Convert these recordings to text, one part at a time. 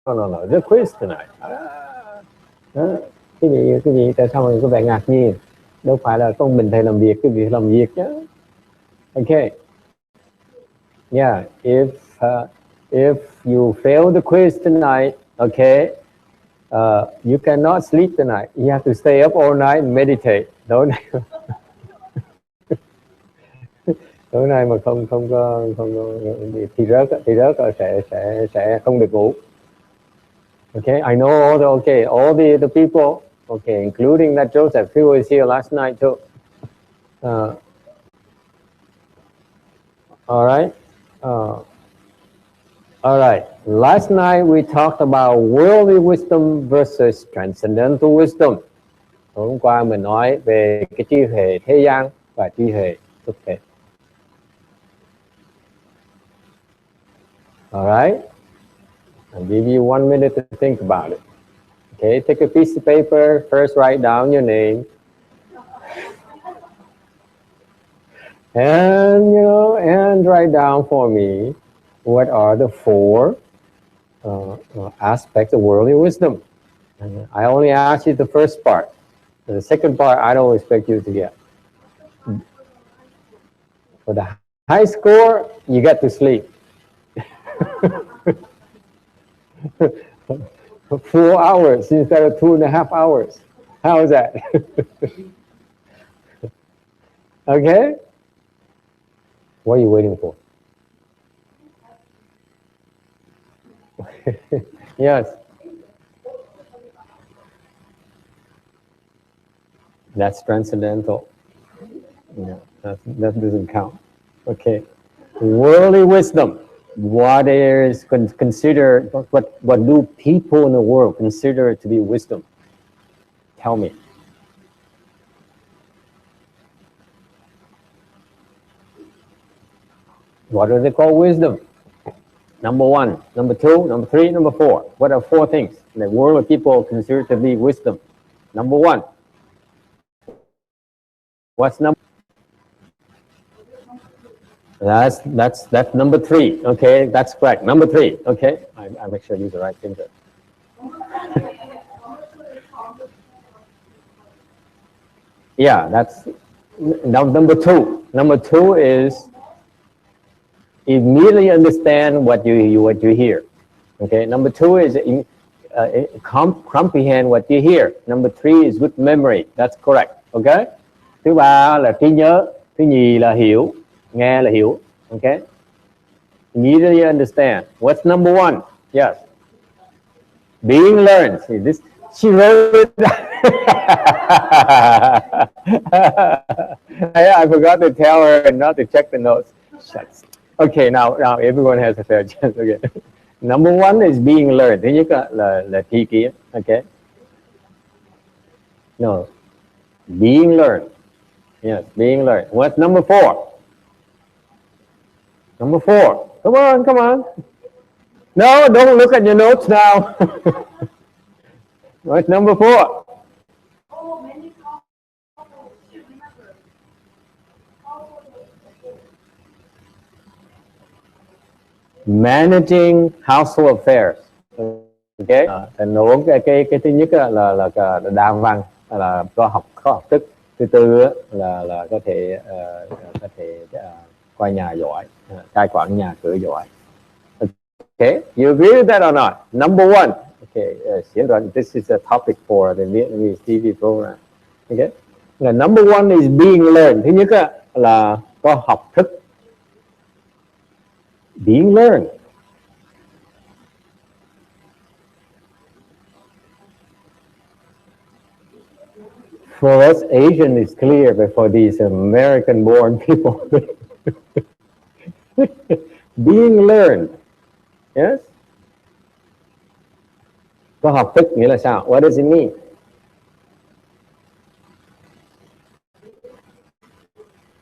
no, the quiz tonight. Đó. Cái gì, tại sao mình có vẻ ngạc nhiên? Đâu phải là con mình thầy làm việc, cái việc làm việc chứ. Okay. Yeah, if you fail the quiz tonight, okay, you cannot sleep tonight. You have to stay up all night and meditate. Tối nay, tối nay mà không có thì rớt sẽ không được ngủ. Okay, I know all the people. Okay, including that Joseph who was here last night too. All right. All right. Last night we talked about worldly wisdom versus transcendental wisdom. Hôm qua mình nói về cái trí huệ thế gian và trí huệ thực thể. All right. I'll give you 1 minute to think about it. Okay, take a piece of paper. First, write down your name. And write down for me what are the 4 aspects of worldly wisdom. I only asked you the first part. The second part, I don't expect you to get. For the high score, you get to sleep. 4 hours instead of 2.5 hours. How is that? Okay? What are you waiting for? Yes. That's transcendental. Yeah, that doesn't count. Okay. Worldly wisdom. What is considered? What do people in the world consider to be wisdom? Tell me. What do they call wisdom? Number 1, number 2, number 3, number 4. What are 4 things the world of people consider to be wisdom? Number 1. What's number? That's number 3. Okay, that's correct. Number 3. Okay, I make sure I use the right finger. Yeah, that's number 2. Number 2 is immediately understand what you hear. Okay, number 2 is comprehend what you hear. Number 3 is good memory. That's correct. Okay. Thứ 3 là trí nhớ. Thứ nhì là hiểu, nghe là hiểu. Okay. Immediately understand. What's number 1? Yes. Being learned. See this. She wrote it down. I forgot to tell her not to check the notes. Shucks. Okay, now everyone has a fair chance. Okay. Number 1 is being learned. Thứ nhất là tri kiến. Okay. No. Being learned. Yes, being learned. What's number 4? Number 4. Come on. No, don't look at your notes now. What's number 4? Managing household affairs. Okay. Tình huống cái thứ nhất là đa văn, là có học thức. Thứ tư là có thể coi nhà giỏi, cai quản nhà cửa giỏi. Okay, you agree with that or not? Number 1. Okay, this is a topic for the Vietnamese TV program. Okay, number 1 is being learned. Thứ nhất là có học thức. Being learned. For us Asian, it's clear, but for these American-born people, being learned. Yes. Có học thức nghĩa là sao? What does it mean?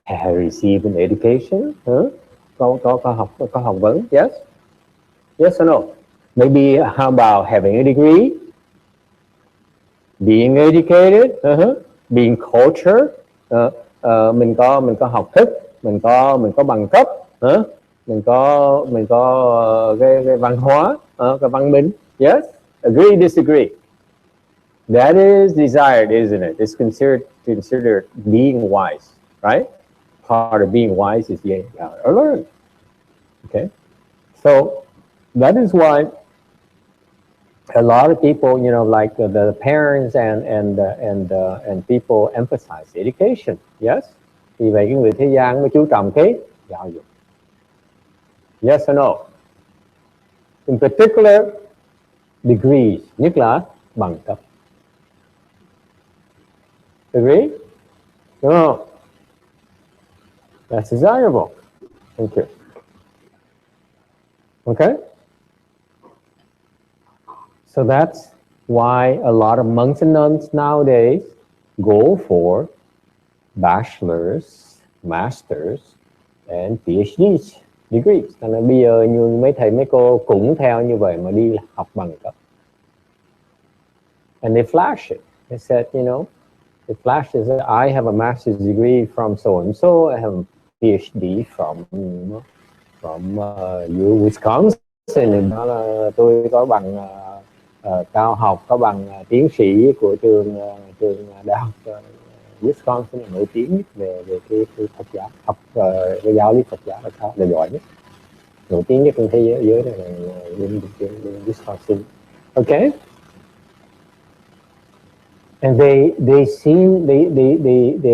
Have received an education? Có học vấn? Yes. Yes or no? Maybe how about having a degree? Being educated? Being cultured? Mình có học thức, mình có bằng cấp, mình có cái văn hóa, cái văn minh. Yes? Agree, disagree? That is desired, isn't it? It's considered being wise, right? Part of being wise is yeah, learn. Okay? So that is why a lot of people, like the parents and people emphasize education. Yes? Vì vậy cái người thế gian mới chú trọng cái giáo dục. Yes or no? In particular, degrees, nhất là bằng cấp. Agree? Đúng không? That's desirable. Thank you. Okay? So that's why a lot of monks and nuns nowadays go for bachelor's, master's, and PhD's degrees. Thành ra bây giờ như mấy thầy mấy cô cũng theo như vậy mà đi học bằng cấp. And they flash it. They said, it flashes that I have a master's degree from so and so. I have a PhD from Wisconsin. Đó là tôi có bằng cao học, có bằng tiến sĩ của trường đại học Wisconsin nổi tiếng nhất về cái Phật giáo, học cái giáo lý Phật giáo là giỏi nhất, nổi tiếng nhất trên thế giới này là Wisconsin. Okay. And they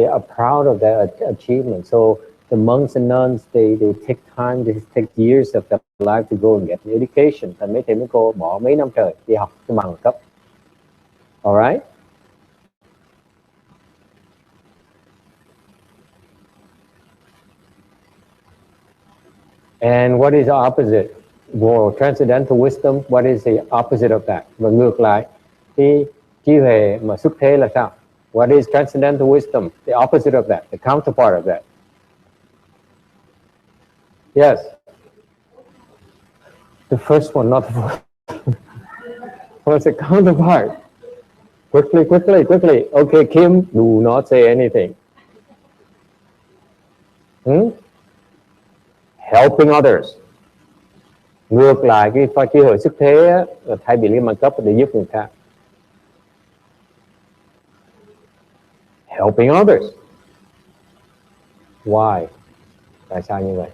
are proud of their achievement. So the monks and nuns, they take time, they take years of their life to go and get an education. Thành mấy thầy mấy cô bỏ mấy năm trời đi học cái bằng cấp. Alright? And what is the opposite? For transcendental wisdom, what is the opposite of that? Và ngược lại, cái trí huệ mà xuất thế là sao? What is transcendental wisdom? The opposite of that, the counterpart of that. Yes. The first one, not the fourth. What's the counterpart? Quickly. Okay, Kim, do not say anything. Helping others. Ngược lại cái trí huệ xuất thế là thay vì liên bằng cấp để giúp người khác. Helping others. Why? Tại sao như vậy?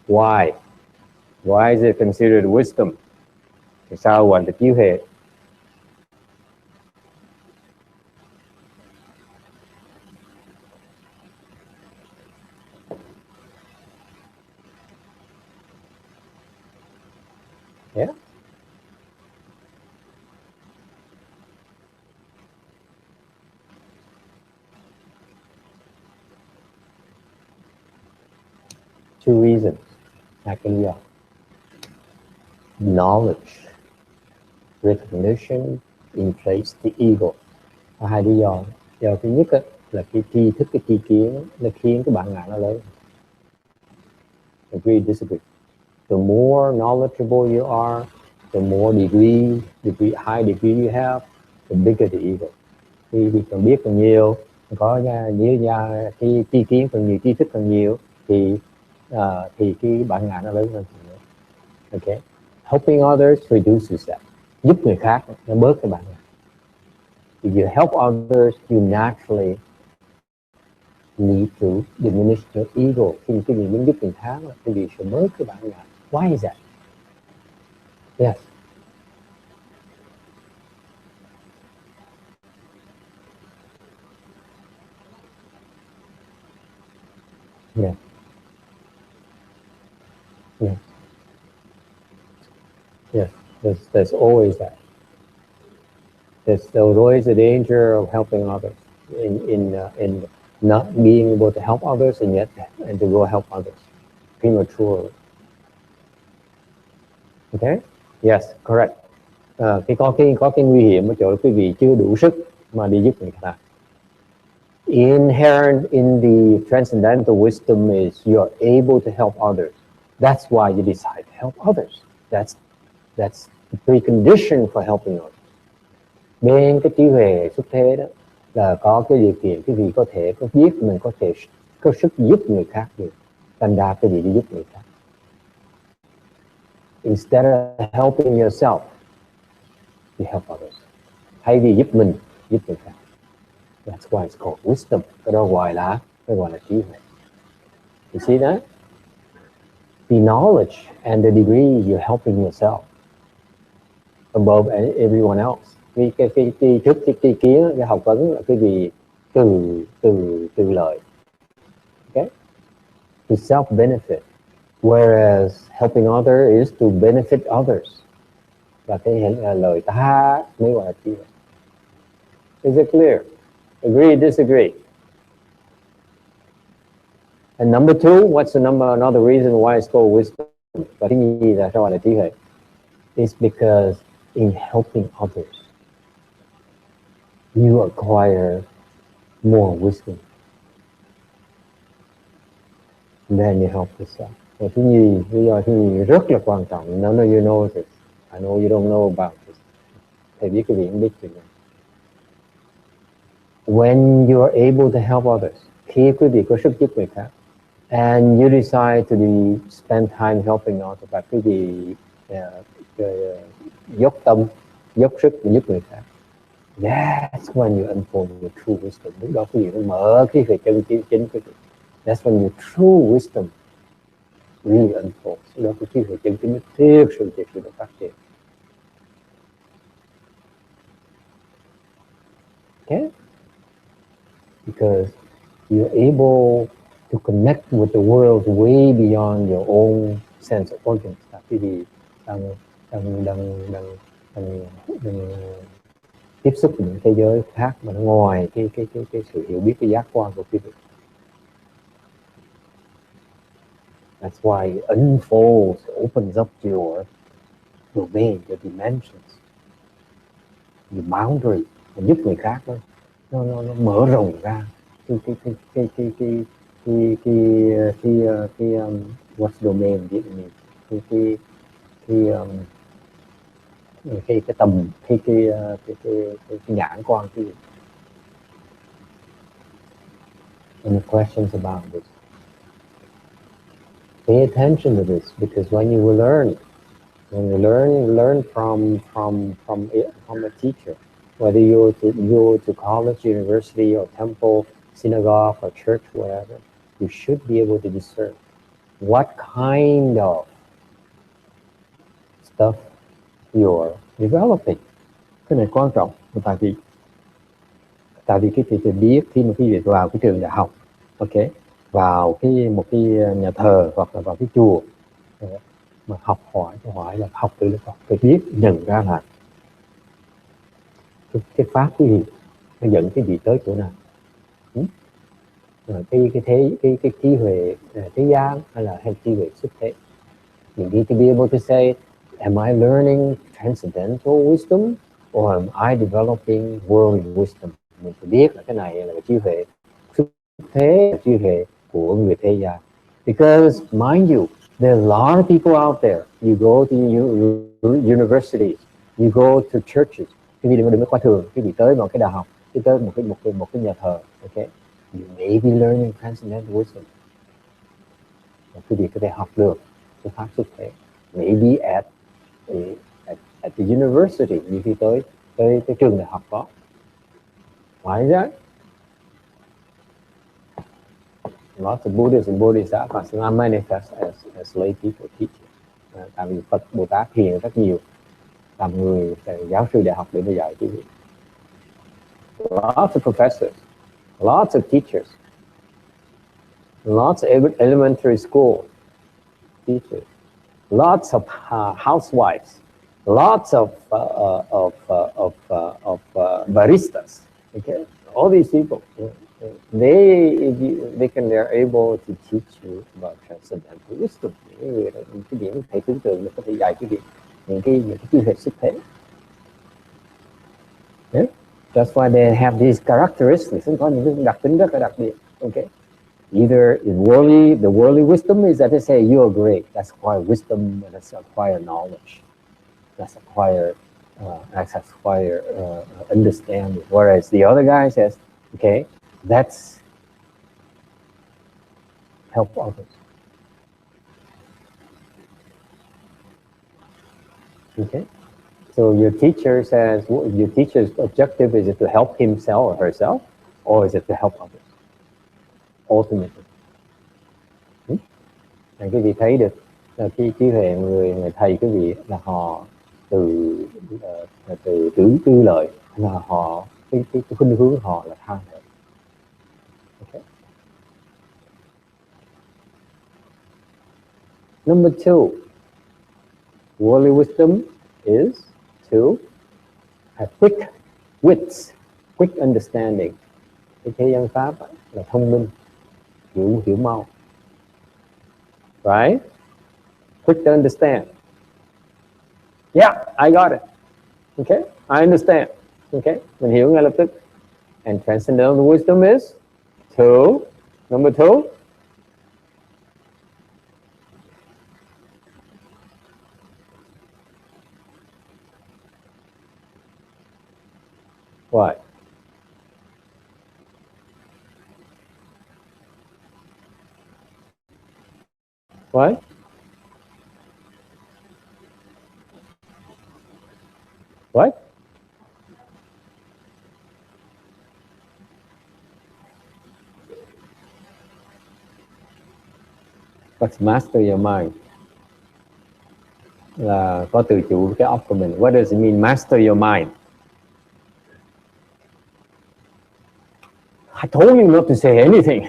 Why? Why is it considered wisdom? Tại sao gọi là trí huệ? Yeah. Two reasons. Hai cái lý do. Knowledge, recognition inflates the ego. Và hai lý do. Lý do thứ nhất là cái tri thức, cái tri kiến nó khiến cái bản ngã nó lớn. Agree, disagree. The more knowledgeable you are, the more high degree you have, the bigger the ego. Khi càng biết càng nhiều, có cái tri kiến càng nhiều, tri thức càng nhiều, thì cái bản ngã nó lớn hơn. Okay. Helping others reduces that. Giúp người khác nó bớt cái bản ngã. If you help others, you naturally need to diminish your ego. Khi cái gì muốn giúp người khác thì vì sẽ bớt cái bản ngã. Why is that? Yes. Yeah. Yeah. Yes. There's always that. There's always a danger of helping others in not being able to help others and to go help others prematurely. Okay? Yes, correct. Có cái nguy hiểm ở chỗ là quý vị chưa đủ sức mà đi giúp người khác. Inherent in the transcendental wisdom is you're able to help others. That's why you decide to help others. That's the precondition for helping others. Bên cái trí huệ xuất thế đó là có cái điều kiện quý vị có thể có biết mình có thể có sức giúp người khác được, thành ra cái gì đi giúp người khác. Instead of helping yourself, you help others. Thay vì giúp mình, giúp người khác. That's why it's called wisdom. Cái đó gọi là trí huệ. You see that? The knowledge and the degree you're helping yourself above everyone else. Vì cái trước cái kiến, cái học vấn là cái gì từ lợi. Okay? To self-benefit. Whereas helping others is to benefit others. Và cái lời ta mới gọi là trí huệ. Is it clear? Agree, disagree? And number two, what's another reason why it's called wisdom? Và thứ nhì là sao gọi là trí huệ? It's because in helping others, you acquire more wisdom than you help yourself. Và thứ nhì, lý do thứ nhì rất là quan trọng. None of you know this. I know you don't know about this. Thầy biết cái gì cũng biết chuyện này. When you are able to help others, khi quý vị có sức giúp người khác, and you decide to spend time helping others, và quý vị dốc tâm, dốc sức để giúp người khác, that's when you unfold your true wisdom. Lúc đó quý vị mới mở cái khởi chân chính quý vị. That's when your true wisdom really unfolds. Lúc đó cái khởi chân chính thực sự được phát triển. Okay? Because you're able to connect with the world way beyond your own sense of organs. Quý vị đang tiếp xúc với những thế giới khác mà nó ngoài cái sự hiểu biết, cái giác quan của quý vị. That's why it unfolds, opens up your domain, your dimensions, your boundary, và giúp người khác đó. Nó mở rộng ra what's domain Vietnamese, cái tầm cái nhãn quan cái. Any questions about this? Pay attention to this, because when you learn from a teacher, whether you go to college, university, or temple, synagogue, or church, whatever, you should be able to discern what kind of stuff you're developing. Cái này quan trọng, tại vì cái việc biết khi mà quý vị vào cái trường đại học, ok, vào một cái nhà thờ hoặc là vào cái chùa mà học hỏi là học từ lớp học, phải biết nhận ra là cái pháp cái gì nó dẫn cái gì tới chỗ nào. Cái trí huệ thế gian hay là trí huệ xuất thế. You need to be able to say, am I learning transcendental wisdom or am I developing worldly wisdom? Mình phải biết là cái này là trí huệ xuất thế, trí huệ của người thế gian. Because mind you, there are a lot of people out there. You go to universities, you go to churches. Quý vị đừng có coi thường, quý vị tới một cái đại học, tới một cái nhà thờ, ok? You may be learning transcendental wisdom. Quý vị có thể học được cái pháp xuất thế. Maybe at the university, như khi tới cái trường đại học đó. Why is that? Lots of Buddhists and Bodhisattvas are manifest as lay people teaching. Tại vì Phật Bồ Tát hiền rất nhiều, làm người giáo sư đại học để mà dạy quý vị. Lots of professors, lots of teachers, lots of elementary school teachers, lots of housewives, lots of baristas. Okay, all these people, they're able to teach you about transcendental wisdom. Cái điểm thầy tưởng tượng có thể dạy cái gì, những cái trí huệ xuất thế. Yeah? That's why they have these characteristics. Có những cái đặc tính rất là đặc biệt. Okay. Either the worldly wisdom is that they say you are great. That's acquire wisdom. That's acquire knowledge. That's acquire understanding. Whereas the other guy says, okay, that's help others. Okay. So your teacher says, your teacher's objective is it to help himself or herself, or is it to help others? Ultimately. Quý vị thấy được là cái trí huệ người thầy quý vị là họ từ từ tư lợi, là họ cái khuynh hướng họ là tha hệ. Okay. Number 2, worldly wisdom is to have quick wits, quick understanding. Cái thế gian pháp là thông minh, hiểu mau. Right? Quick to understand. Yeah, I got it. Okay, I understand. Okay, mình hiểu ngay lập tức. And transcendental wisdom is number 2. What? What? What? What's master your mind? Là có tự chủ cái óc của mình. What does it mean, master your mind? I told you not to say anything.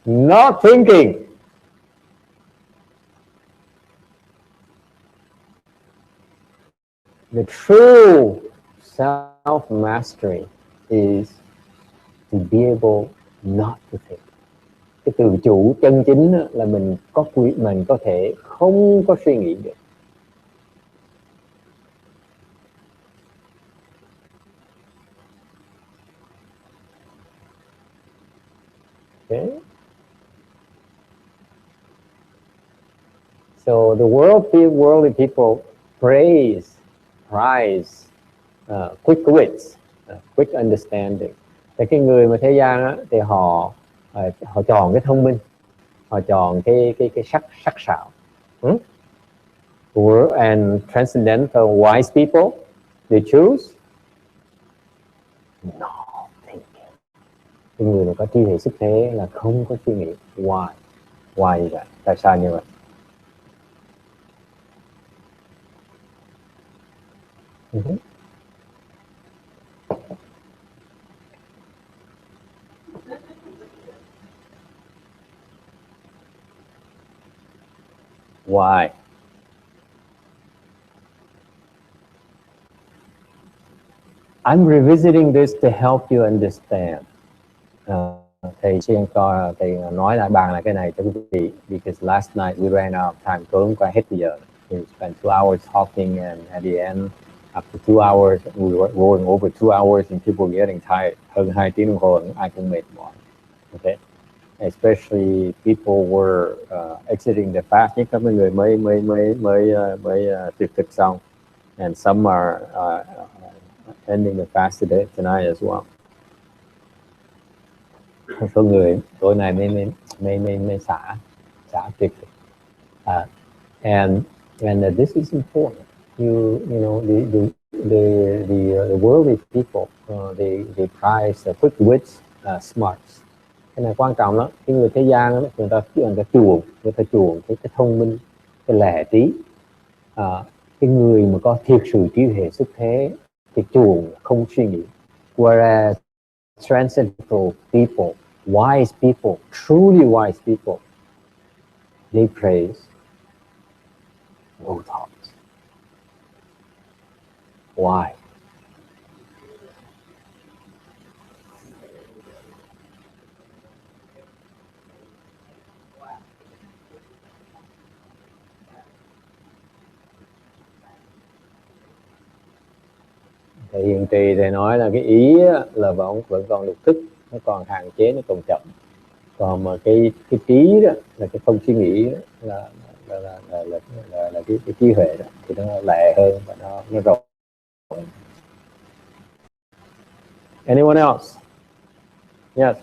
Not thinking. The true self-mastery is to be able not to think. Cái tự chủ chân chính là mình có thể không có suy nghĩ được. Okay. So the worldly people prize quick wits, quick understanding. Thì cái người mà thế gian á, thì họ chọn cái thông minh, họ chọn cái sắc sảo. And transcendental wise people, they choose not thinking. Cái người mà có trí huệ xuất thế là không có suy nghĩ. Why như vậy? Tại sao như vậy? Why? I'm revisiting this to help you understand. Thầy xuyên cho thầy nói lại bàn lại cái này cho quý vị, because last night we ran out of time, tối hôm qua hết bây giờ. We spent 2 hours talking, and at the end, after 2 hours, we were going over 2 hours, and people were getting tired. Hơn 2 tiếng đồng hồ, ai cũng mệt mỏi. Okay, especially people were exiting the fast. Nhất các người mới tuyệt thực xong, and some are ending the fast tonight as well. Số người tối nay mới xả tuyệt. And this is important. You know, the worldly people, they prize the quick wits, smarts. Cái này quan trọng lắm. Cái người thế gian đó, người ta chuộng cái thông minh, cái lẻ trí. Cái người mà có thiệt sự trí huệ xuất thế thì chuộng không suy nghĩ. Whereas transcendental people, wise people, truly wise people, they praise no thoughts. Why? Thì hiện trì thầy nói là cái ý là vẫn còn được thức, nó còn hạn chế, nó còn chậm. Còn mà cái trí đó là cái không suy nghĩ đó, là cái trí huệ đó thì nó lẹ hơn và nó rộng. Anyone else? Yes.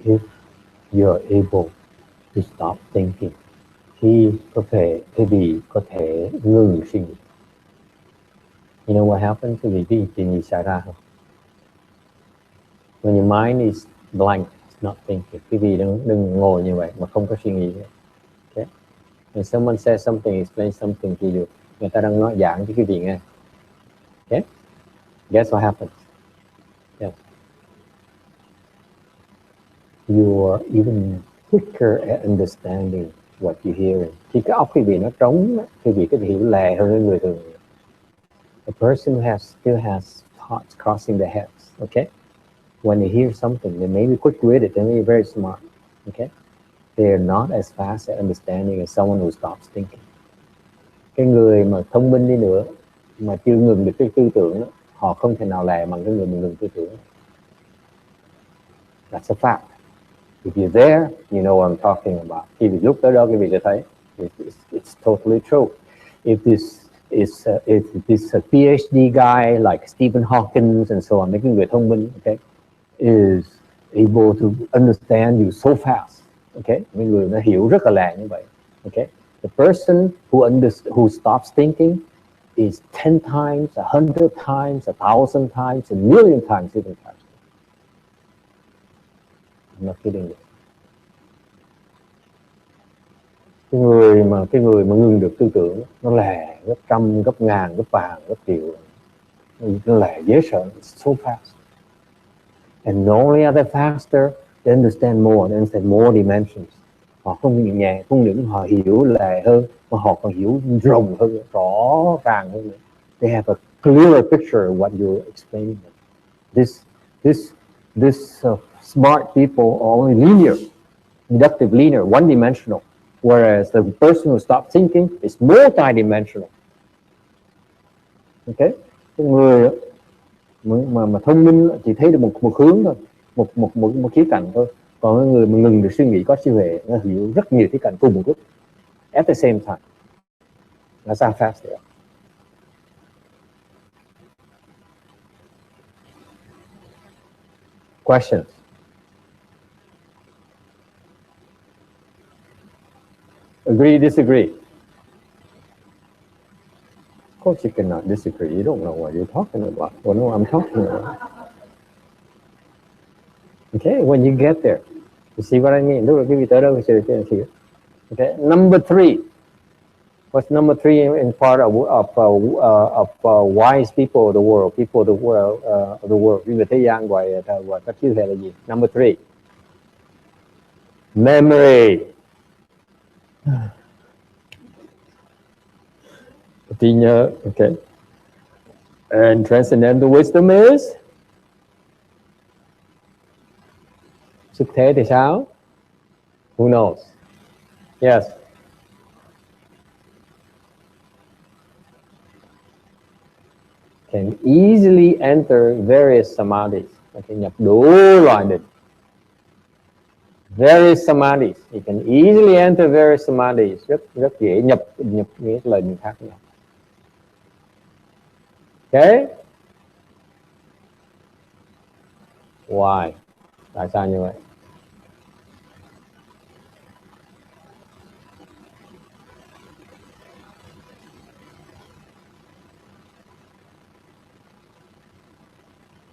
If you're able to stop thinking, khi có thể ngừng suy nghĩ. You know what happens? Quý vị chuyện gì xảy ra không? When your mind is blank, it's not thinking. Quý vị đừng ngồi như vậy mà không có suy nghĩ. Okay? When someone says something, explain something to you, người ta đang nói giảng cho quý vị nghe. Okay? Guess what happens? Yeah. You are even quicker at understanding what you hear. Khi cái óc quý vị nó trống, quý vị có thể hiểu lẹ hơn người thường. A person who still has thoughts crossing their heads. Okay? When they hear something, they may be quick-witted, they may be very smart. Okay? They are not as fast at understanding as someone who stops thinking. Cái người mà thông minh đi nữa mà chưa ngừng được cái tư tưởng đó, họ không thể nào lẹ bằng cái người mà ngừng tư tưởng. That's a fact. If you're there, you know what I'm talking about. Khi bị lúc tới đó, quý vị sẽ thấy it's totally true. If this a PhD guy like Stephen Hawking and so on, mấy cái người thông minh, okay, is able to understand you so fast, okay, mấy người nó hiểu rất là lẹ như vậy, okay. The person who stops thinking is 10 times, 100 times, 1,000 times, a million times even faster. I'm not kidding you. Cái người mà ngừng được tư tưởng nó lẹ gấp trăm, gấp ngàn, gấp vàng, gấp triệu, nó lẹ dễ sợ, so fast. And not only are they faster, they understand more, they understand more dimensions. Họ không nhẹ nhàng, không những họ hiểu lẹ hơn, mà họ còn hiểu rộng hơn, rõ ràng hơn. They have a clearer picture of what you're explaining. This smart people are only linear, inductive linear, one-dimensional. Whereas the person who stops thinking is multi-dimensional. Okay? Cái người mà thông minh chỉ thấy được một hướng thôi, một khía cạnh thôi. Còn cái người mà ngừng được suy nghĩ có trí huệ, nó hiểu rất nhiều khía cạnh cùng một lúc. At the same time. That's how fast they are. Questions? Agree, disagree? Of course you cannot disagree. You don't know what you're talking about. You know what I'm talking about. Okay, when you get there, you see what I mean? Lúc cái vị tới đâu sẽ see. Okay, number 3. What's number 3 in part of wise people of the world, people of the world? Người thế gian gọi các chữ hệ là gì? Number 3. Memory. Trí nhớ, okay. And transcendental wisdom is xuất thế thì sao? Who knows? Yes. Can easily enter various samadhis. Có thể nhập đủ loại định. Various samadhis. You can easily enter various samadhis. Rất dễ nhập những lời mình khác nhau. Okay? Why? Tại sao như vậy?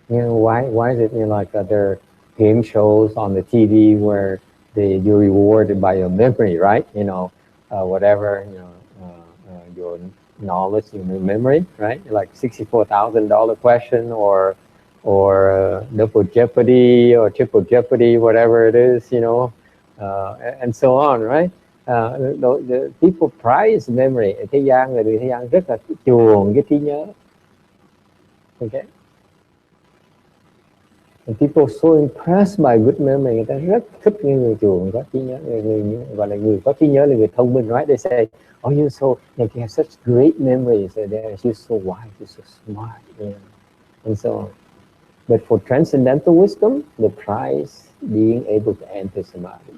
You know, why is it like there are game shows on the TV where you're rewarded by your memory, right? You know, whatever, you know, your knowledge, your memory, right? Like $64,000 question or double jeopardy or triple jeopardy, whatever it is, you know, and so on, right? The people prize memory. Thế gian, người thế gian rất là chuộng cái trí nhớ. Okay. And people are so impressed by good memory. Người ta rất thích những người chuộng có trí nhớ, người gọi là người có trí nhớ là người thông minh, right? They say, oh, you're so, you have such great memories. You're so wise, you're so smart, you know, and so on. But for transcendental wisdom, the prize being able to enter samadhi.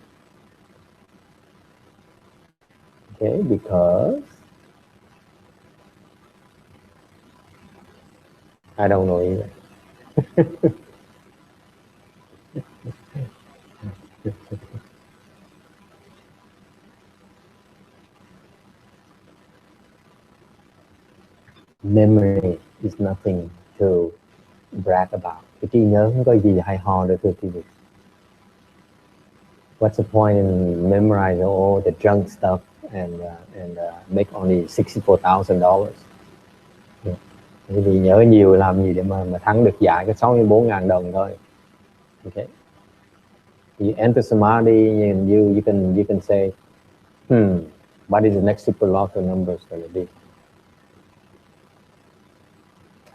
Okay, because I don't know either. Memory is nothing to brag about. Cái trí nhớ không có gì hay ho để thưa quý vị. What's the point in memorizing all the junk stuff and make only $64,000? Quý vị nhớ nhiều làm gì để mà thắng được giải cái 64.000 đồng thôi. Okay. You enter samadhi and you can say, what is the next super lotto number going to be?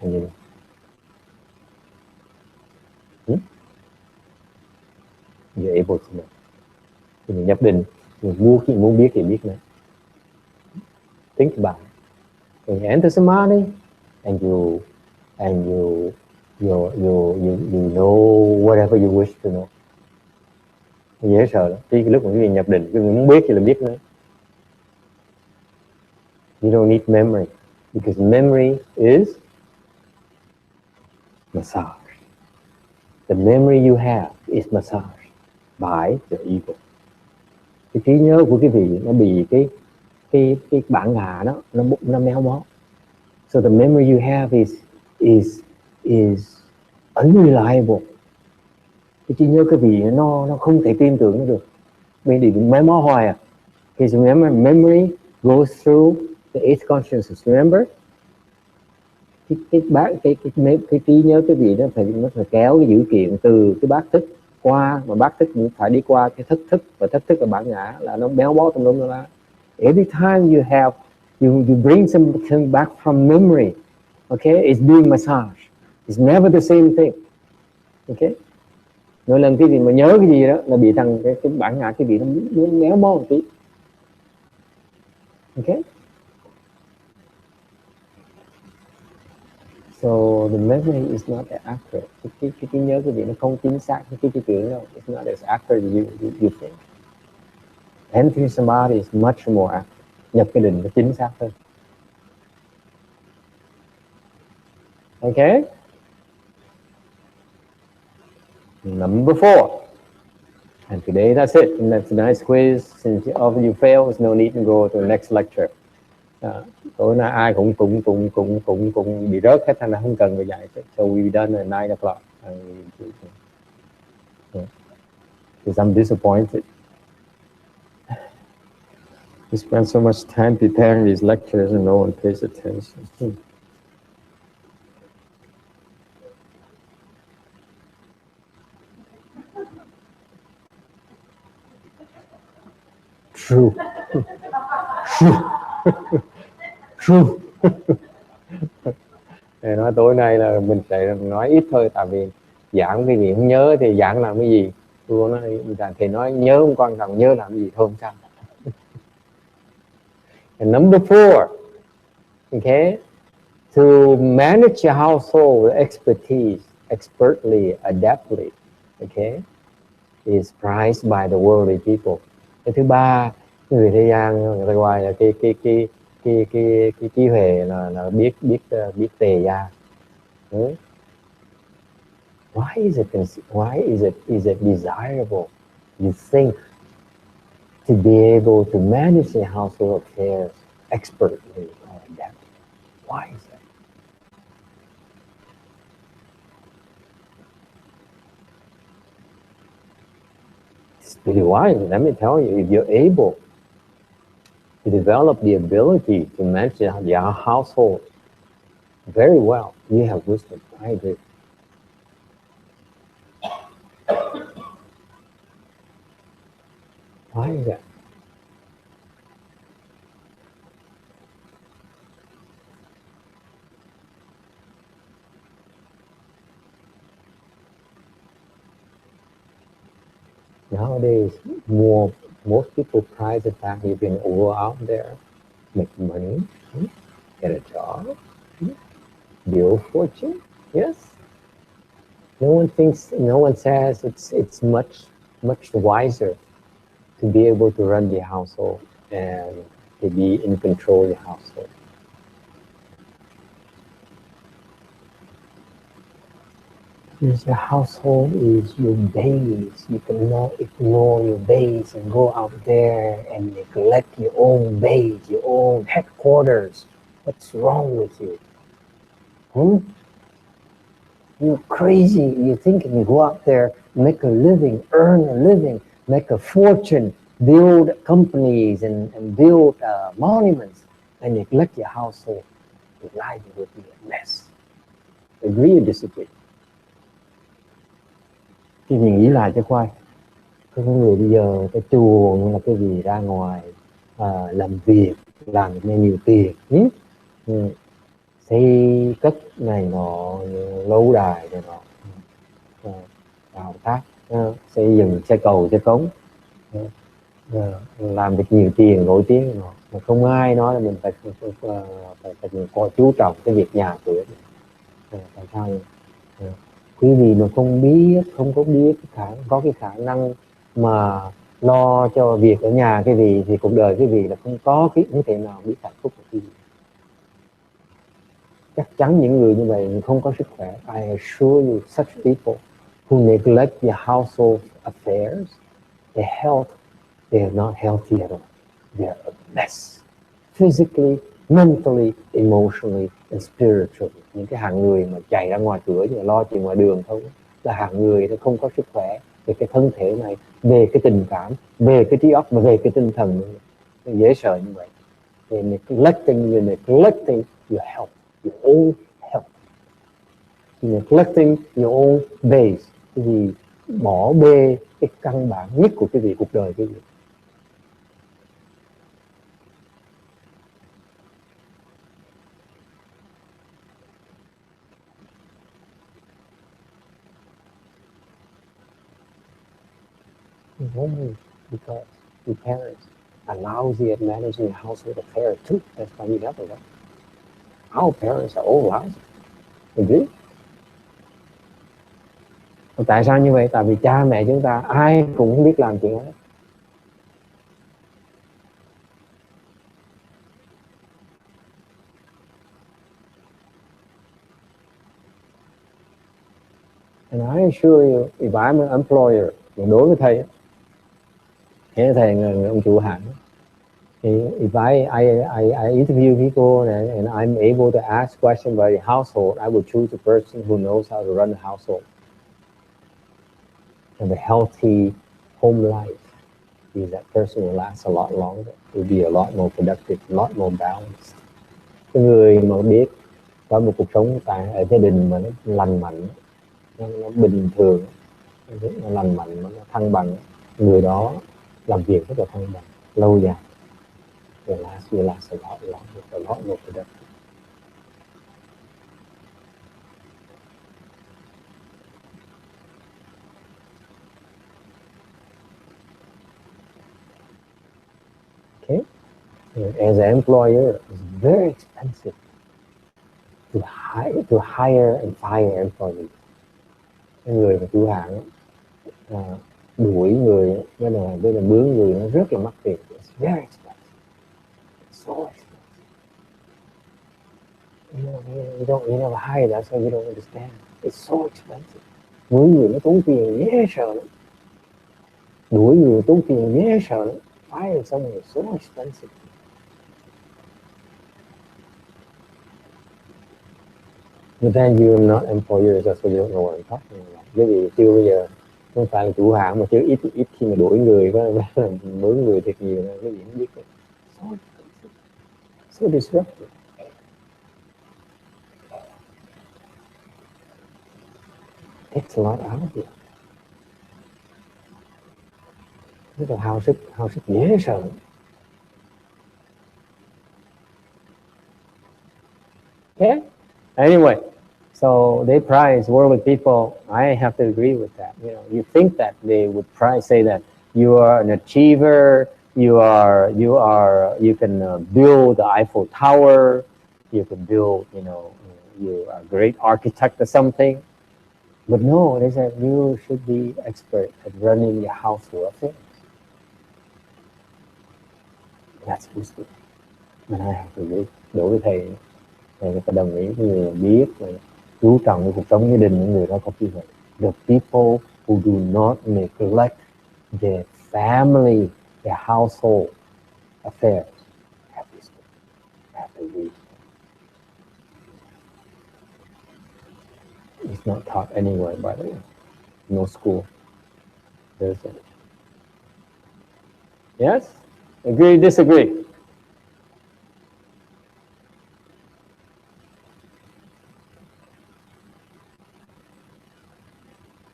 And you know, you're able to know. Thì mình nhập định, mình muốn biết thì biết nữa. Think about it. When you enter samadhi and you know whatever you wish to know. Dễ sợ lắm. Cái lúc mà quý vị nhập định, quý vị muốn biết thì là biết nữa. You don't need memory because memory is massage. The memory you have is massaged by the ego. Cái trí nhớ của quý vị nó bị cái bản ngã đó nó méo mó. So the memory you have is unreliable. Cái trí nhớ quý vị nó không thể tin tưởng được. Vì bị méo mó hoài à. Because remember, memory goes through the eight consciousness. Remember? Cái trí nhớ cái gì nó phải kéo cái dữ kiện từ cái bát thức qua, mà bát thức cũng phải đi qua cái thức, và thức là bản ngã, là nó béo bó trong đó là every time you bring something back from memory, okay, it's being massaged. It's never the same thing. Okay, mỗi lần cái gì mà nhớ cái gì đó là bị thằng cái bản ngã, cái gì nó méo mó một tí. Okay. So the memory is not that accurate. Cái trí nhớ cái gì nó không chính xác cái chuyện đâu. It's not as accurate as you think. Entering samadhi is much more accurate. Nhập cái định nó chính xác hơn. Okay. Number 4. And today that's it. And that's a nice quiz. Since all of you fail, there's no need to go to the next lecture. Tối nay ai cũng bị rớt hết, thành ra không cần phải dạy. So we done at 9 o'clock. Because I'm disappointed. We spend so much time preparing these lectures and no one pays attention. True. True. Thì nói tối nay là mình sẽ nói ít thôi, tại vì giảng cái gì không nhớ thì giảng làm cái gì. Tôi nói thì nói nhớ không quan trọng, nhớ làm gì thôi không sao. And number 4, okay, to manage your household with expertly, adeptly, okay, is prized by the worldly people. Cái thứ 3, người thế gian người ta gọi là cái trí huệ là biết tề gia. Why is it desirable, you think, to be able to manage the household affairs expertly or adeptly? Why is that? It's pretty wise. Let me tell you, if you're able to develop the ability to manage your household very well, you have wisdom. I agree. Why is that? Nowadays, most people prize the fact you can go out there, make money, get a job, build fortune. Yes. No one says it's much wiser to be able to run the household and to be in control of the household. Because your household is your base. You cannot ignore your base and go out there and neglect your own base, your own headquarters. What's wrong with you? You're crazy. You think you can go out there, make a living, earn a living, make a fortune, build companies and build monuments, and neglect your household. Your life will be a mess. Agree or disagree? Thì mình nghĩ lại cho khoai. Có người bây giờ cái chuồng là cái gì ra ngoài làm việc, làm được nhiều tiền, xây cất này nọ, lâu đài này nọ, đào tháp, xây dựng xây cầu xây cống, làm được nhiều tiền nổi tiếng nọ, mà không ai nói là mình phải coi chú trọng cái việc nhà cửa. Tại sao quý vị mà không có biết có cái khả năng mà lo cho việc ở nhà cái gì thì cuộc đời cái gì là không thể nào biết hạnh phúc được cái gì. Chắc chắn những người như vậy không có sức khỏe. I assure you, such people who neglect their household affairs, their health, they are not healthy at all. They are a mess. Physically, mentally, emotionally, and spiritually. Những cái hạng người mà chạy ra ngoài cửa và lo chuyện ngoài đường thôi là hạng người nó không có sức khỏe về cái thân thể này, về cái tình cảm, về cái trí óc và về cái tinh thần nữa. Nó dễ sợ như vậy. You're neglecting your health, your own health. You're neglecting your own base. Cái gì bỏ bê cái căn bản nhất của cái gì, cuộc đời cái gì. Only because your parents are lousy at managing household affairs too. That's why you have it. Our parents are all lousy. Agree? Tại sao như vậy? Tại vì cha mẹ chúng ta ai cũng không biết làm chuyện đó. And I assure you, if I'm an employer, đối với thầy là ông chủ hãng. If I interview people and I'm able to ask questions about the household, I will choose a person who knows how to run a household and a healthy home life. Because that person will last a lot longer, will be a lot more productive, a lot more balanced. Cái người mà biết có một cuộc sống ở gia đình mà nó lành mạnh, nó bình thường, nó lành mạnh, nó thăng bằng, người đó làm việc rất là thăng bằng, lâu dài. Will last a lot longer, a lot more productive. Okay? As an employer, it's very expensive to hire and fire employees. Cái người mà chủ hãng đuổi người, với là mướn người nó rất là mắc tiền. It's very expensive. It's so expensive. You never hire that, so you don't understand. It's so expensive. Mướn người nó tốn tiền dễ sợ lắm. Đuổi người tốn tiền dễ sợ lắm. Fire someone is so expensive. But then you're not employers, so you don't know what I'm talking about. Cái gì chưa bây giờ không phải là chủ hãng mà chứ ít khi mà đuổi người với mướn người thiệt nhiều, cái gì không biết. So expensive, so disruptive. Takes a lot out of you. Rất là hao sức dễ sợ. Okay? Anyway, so they prize worldly people. I have to agree with that. You think that they would say that you are an achiever, you can build the Eiffel Tower, you can build, you are a great architect or something. But no, they said you should be expert at running your household affairs. That's wisdom. And I have to agree. Đối với thầy phải đồng ý với người biết chú trọng cái cuộc sống gia đình, những người đó có trí huệ. The people who do not neglect their family, their household affairs have wisdom. Have to read. It's not taught anywhere, by the way. No school. There's it. Yes? Agree, disagree?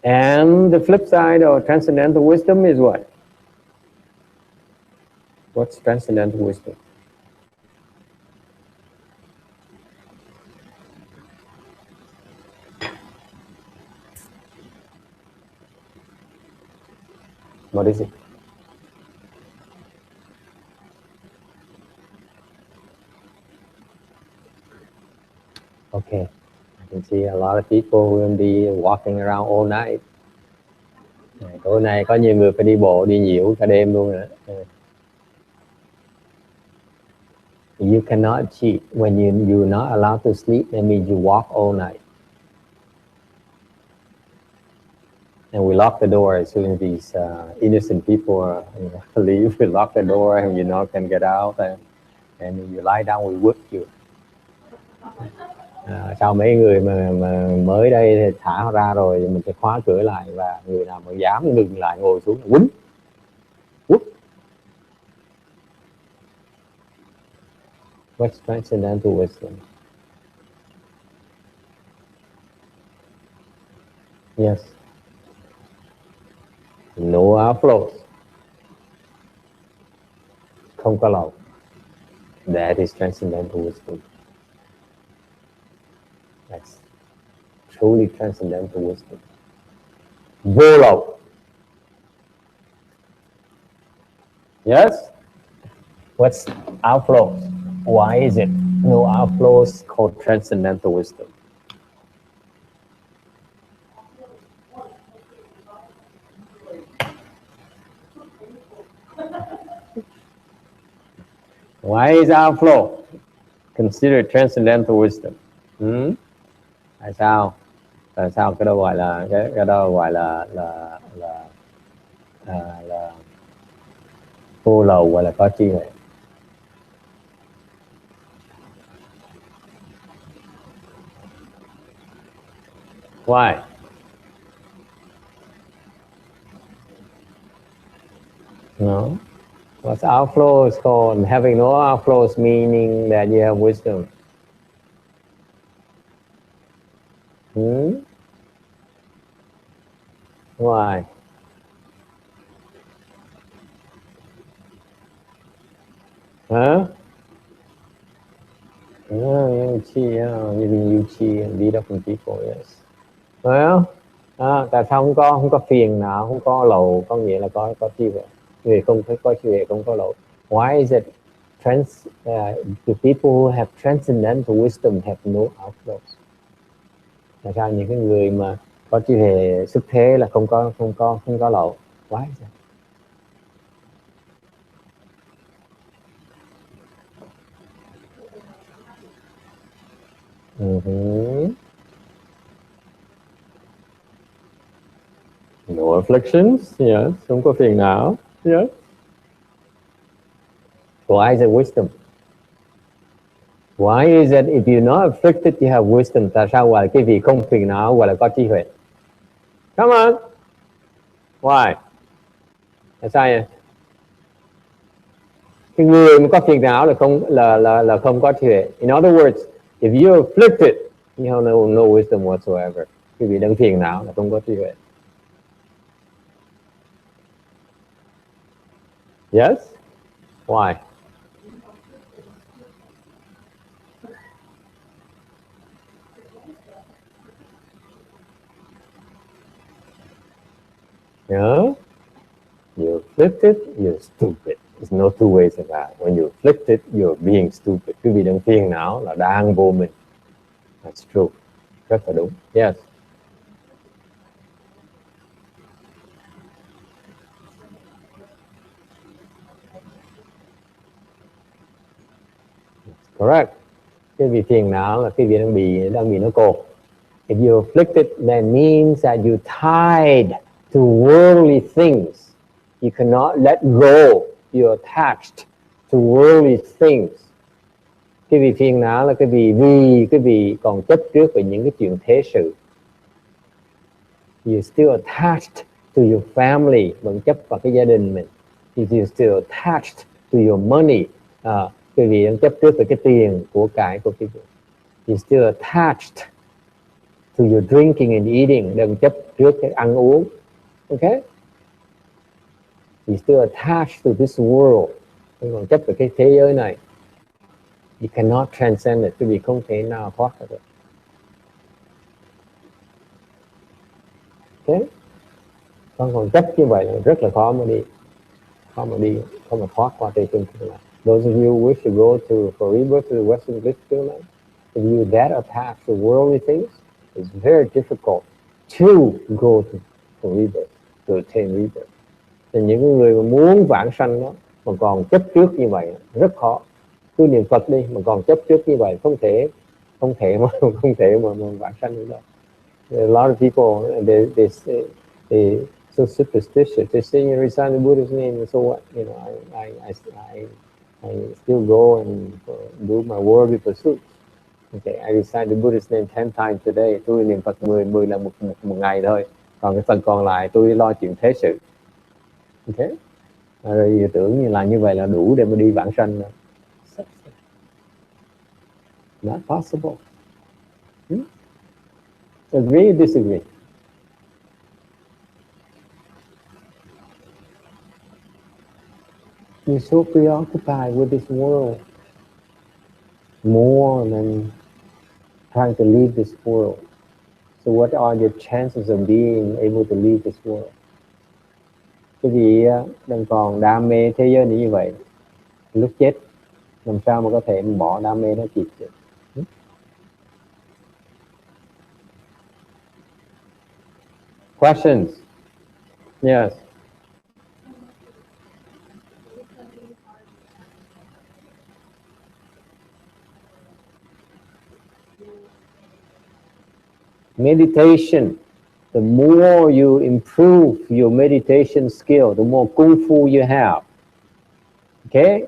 And the flip side of transcendental wisdom is what? What's transcendental wisdom? What is it? Okay. I can see a lot of people will be walking around all night. Tối nay có nhiều người phải đi bộ, đi nhiễu cả đêm luôn nữa. You cannot cheat. When you're not allowed to sleep, that means you walk all night. And we lock the door as soon as these innocent people leave. We lock the door and you know can get out. And you lie down, we whip you. Sau mấy người mà mới đây thì thả họ ra rồi mình sẽ khóa cửa lại, và người nào mà dám ngừng lại ngồi xuống là quýnh. What's transcendental wisdom? Yes. No outflows. Không có lậu. That is transcendental wisdom. That's truly transcendental wisdom. Vô lậu. Yes? What's outflows? Why is it no outflows called transcendental wisdom? Why is outflow considered transcendental wisdom? Tại sao? Tại sao cái đó gọi là cái đó gọi là vô lậu, gọi là có trí huệ? Why? No. What's outflow is called having no outflows, meaning that you have wisdom. Why? Huh? You chi and beat up on people, yes. Well, tại sao không có phiền não, không có lậu, có nghĩa là có trí huệ. Người không thấy có trí huệ, không có lậu. Why is it the people who have transcendental wisdom have no outflows? Tại sao những cái người mà có trí huệ xuất thế là không có lậu? Why is that? No afflictions, yes. Không có phiền não, yes. Why is it wisdom? Why is it if you're not afflicted you have wisdom? Tại sao gọi là cái vị không phiền não gọi là có trí huệ? Come on. Why? Tại sao vậy? Cái người mà có phiền não là không có trí huệ. In other words, if you're afflicted, you have no wisdom whatsoever. Cái vị đang phiền não là không có trí huệ. Yes? Why? Yeah? You're afflicted, you're stupid. There's no two ways about it. When you're afflicted, you're being stupid. Cái vị đang phiền não là đang vô minh. That's true. Rất là đúng. Yes. Correct. Cái vị phiền não là cái vị đang bị nó cột. If you're afflicted, that means that you're tied to worldly things. You cannot let go. You're attached to worldly things. Cái vị phiền não là cái vì cái vị còn chấp trước về những cái chuyện thế sự. You're still attached to your family, vẫn chấp vào cái gia đình mình. You're still attached to your money. Cái vị đang chấp trước về cái tiền của cải của cái vị. You're still attached to your drinking and eating, đang chấp trước cái ăn uống. Okay? You're still attached to this world. Còn chấp về cái thế giới này. You cannot transcend it. Quý vị không thể nào thoát ra được. Okay? Còn chấp như vậy là rất là khó mà đi, không mà thoát qua Tây Phương Cực Lạc. Those of you who wish to go for rebirth to the Western Bliss Field Land, if you that attached to worldly things, it's very difficult to go for rebirth, to attain rebirth. Thì những người mà muốn vãng sanh đó mà còn chấp trước như vậy rất khó. Cứ niệm Phật đi mà còn chấp trước như vậy không thể mà vãng sanh nữa đâu. A lot of people they so superstitious. They say you recite the Buddha's name, and so what? You know, I still go and do my worldly pursuits. Okay, I recite the Buddha's name 10 times a day. Tôi niệm Phật 10 lần một ngày thôi. Còn cái phần còn lại tôi lo chuyện thế sự. Okay, rồi tưởng như là như vậy là đủ để mà đi vãng sanh. Not possible. Agree or disagree? You're so preoccupied with this world more than trying to leave this world. So what are your chances of being able to leave this world? Cái gì đang còn đam mê thế giới như vậy, lúc chết làm sao mà có thể bỏ đam mê đó kịp được? Questions? Yes. Meditation. The more you improve your meditation skill, the more kung fu you have, okay,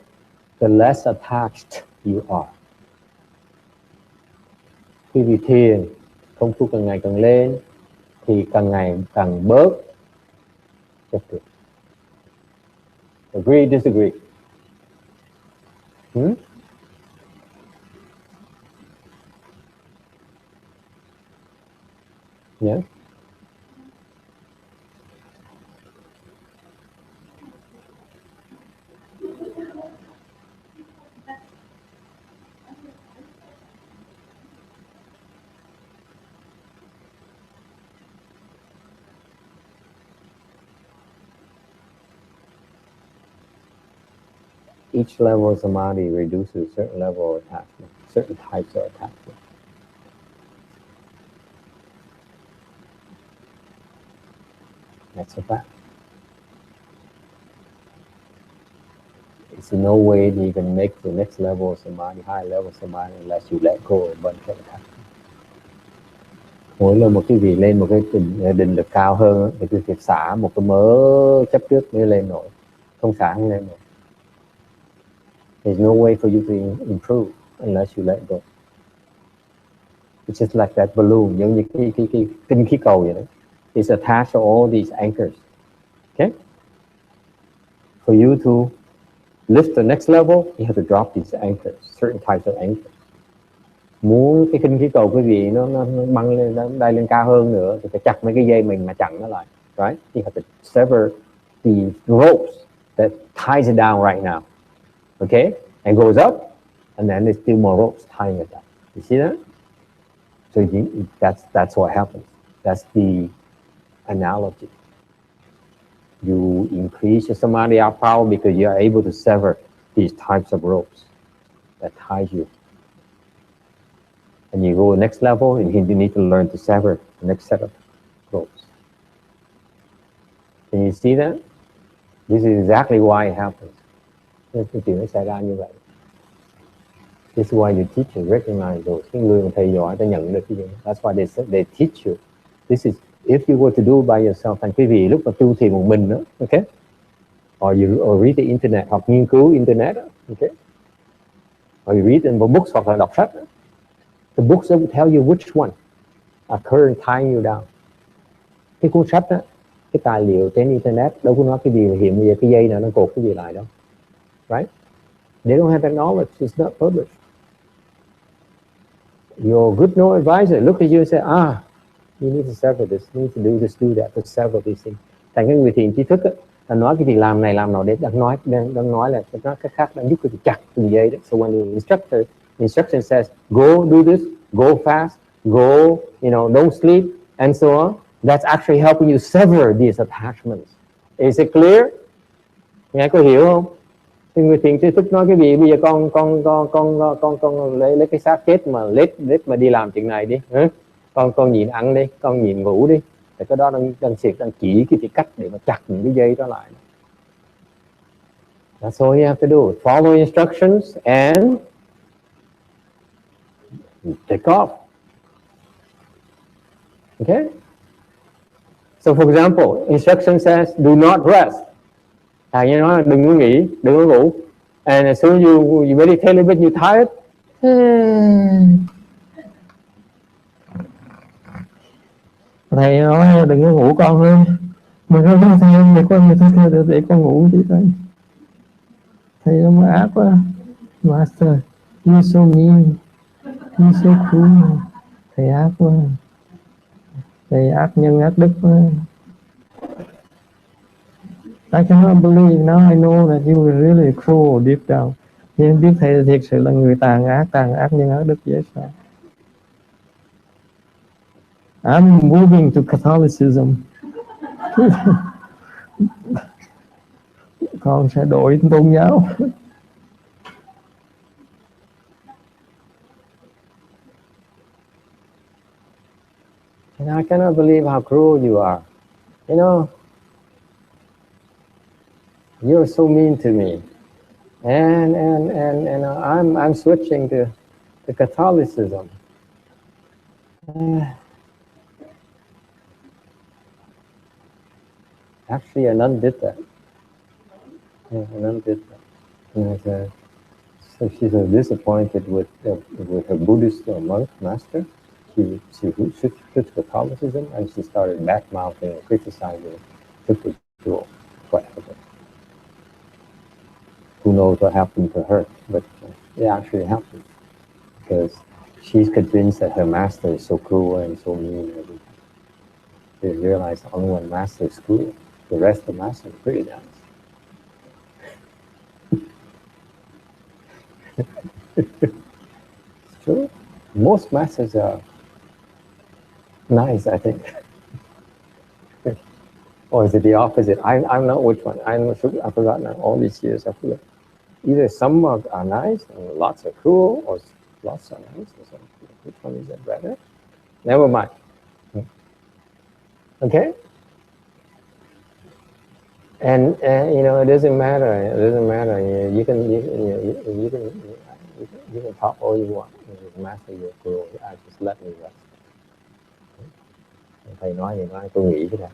the less attached you are. Khi vì thiền, công phu càng ngày càng lên, thì càng ngày càng bớt chấp trước. Agree, disagree? Yeah. Each level of samadhi reduces a certain level of attachment, certain types of attachment. That's a fact. There's no way that you can make the next level of samadhi, high level of samadhi, unless you let go of a bunch of attachment. Mỗi lần một cái gì lên một cái định lực cao hơn thì tôi phải xả một cái mớ chấp trước mới lên nổi, không xả không lên nổi. There's no way for you to improve unless you let go. It's just like that balloon, giống như cái kinh khí cầu vậy đó. It's attached to all these anchors. Okay? For you to lift the next level, you have to drop these anchors, certain types of anchors. Muốn cái kinh khí cầu quý vị nó băng lên, nó bay lên cao hơn nữa thì phải chặt mấy cái dây mình mà chặn nó lại. Right? You have to sever the ropes that ties it down right now. Okay? And goes up, and then there's still more ropes tying it down. You see that? So that's what happens. That's the analogy. You increase your samadhi power because you are able to sever these types of ropes that ties you. And you go to the next level, and you need to learn to sever the next set of ropes. Can you see that? This is exactly why it happens. Cái chuyện nó xảy ra như vậy. This is why you teach and recognize those. Cái người mà thầy giỏi ta nhận được cái gì. That's why they teach you. This is if you were to do by yourself. Thành quý vị lúc mà tu thì một mình đó, okay? Or read the internet, hoặc nghiên cứu internet đó, okay? Or you read in the books, hoặc là đọc sách đó. The books will tell you which one are current tying you down. Cái cuốn sách đó, cái tài liệu trên internet đâu có nói cái gì hiện bây giờ cái dây nào nó cột cái gì lại đâu, right? They don't have that knowledge. It's not published. Your good no advisor look at you and say, you need to sever this, you need to do this, do that, to sever these things. Thành cái người thiền trí thức á, là nói cái gì làm này làm nọ để đang nói là nói cái khác đang giúp cái gì chặt cái dây đó. So when the instruction says go do this, go fast, go, don't sleep, and so on, that's actually helping you sever these attachments. Is it clear? Nghe có hiểu không? Thì người thiền trí thức nói cái gì? Bây giờ con lấy cái xác chết mà lết mà đi làm chuyện này đi. Con nhịn ăn đi, con nhịn ngủ đi. Thì cái đó đang chỉ cái cách để mà chặt những cái dây đó lại. That's all you have to do. Follow instructions and take off. Okay? So for example, instruction says do not rest. Thầy như nói đừng có nghỉ, đừng có ngủ. And as soon as you meditate a little bit, you're tired. Thầy nói đừng có ngủ con ơi. Mà con nói thầy ơi, con để con ngủ đi thầy. Thầy nó ác quá. Master, you're so mean. You're so cruel. Thầy ác quá. Thầy ác nhân ác đức quá. I cannot believe, now I know that you were really cruel deep down. Nhưng biết thầy thiệt sự là người tàn ác nhân ác đức dễ sao. I'm moving to Catholicism. Con sẽ đổi tôn giáo. And I cannot believe how cruel you are. You're so mean to me. And I'm switching to Catholicism. Actually, a nun did that. Yeah, a nun did that. So she's so disappointed with her Buddhist monk master. She switched to Catholicism, and she started back-mouthing and criticizing the forever. Who knows what happened to her, but it actually happened because she's convinced that her master is so cruel and so mean. They realize only one master is cruel. The rest of the master is pretty nice. It's true. Most masters are nice, I think. Or is it the opposite? I'm not which one. I forgot now. All these years, I forgot. Either some are nice and lots are cruel, or lots are nice or something. Which one is that better? Never mind. Okay. And it doesn't matter. It doesn't matter. You can talk all you want. Master, you're cruel. I just let me rest. Thầy nói gì nói tôi nghĩ cái này.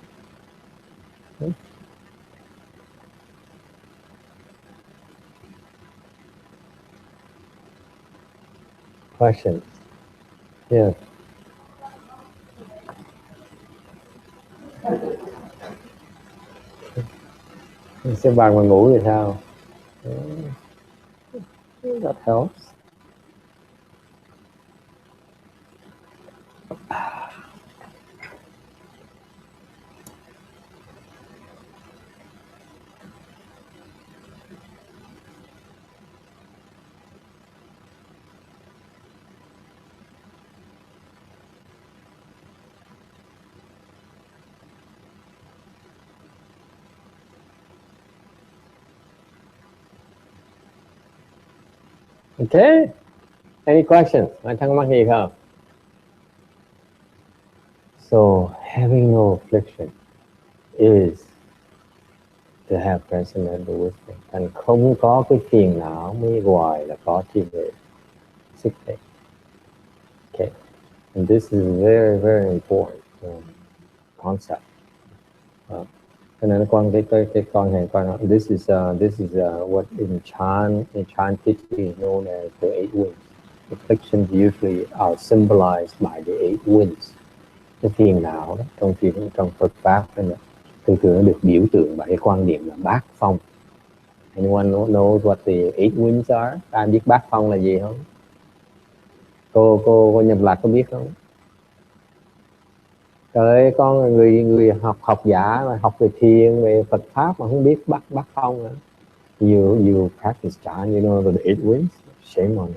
Question. Yeah. Xếp bằng mà ngủ thì sao? That helps. Okay. Any questions? Ai thắc mắc gì không? So, having no affliction is to have transcendental wisdom. Thành không có cái phiền não mới gọi là có trí huệ. sick day. Okay, and this is very, very important concept. Cho nên con cái con này con nói, this is what in Chan teaching known as the eight winds. Afflictions usually are symbolized by the eight winds. Cái phiền não đó trong Phật pháp đó thường thường được biểu tượng bởi cái quan điểm là bát phong. Anyone knows what the eight winds are? Ai biết bát phong là gì không? Cô Nhật Lạc có biết không? Trời ơi, con người học giả mà học về thiền, về Phật pháp mà không biết bát phong nữa. You practice Chan, you know the eight winds. Shame on you.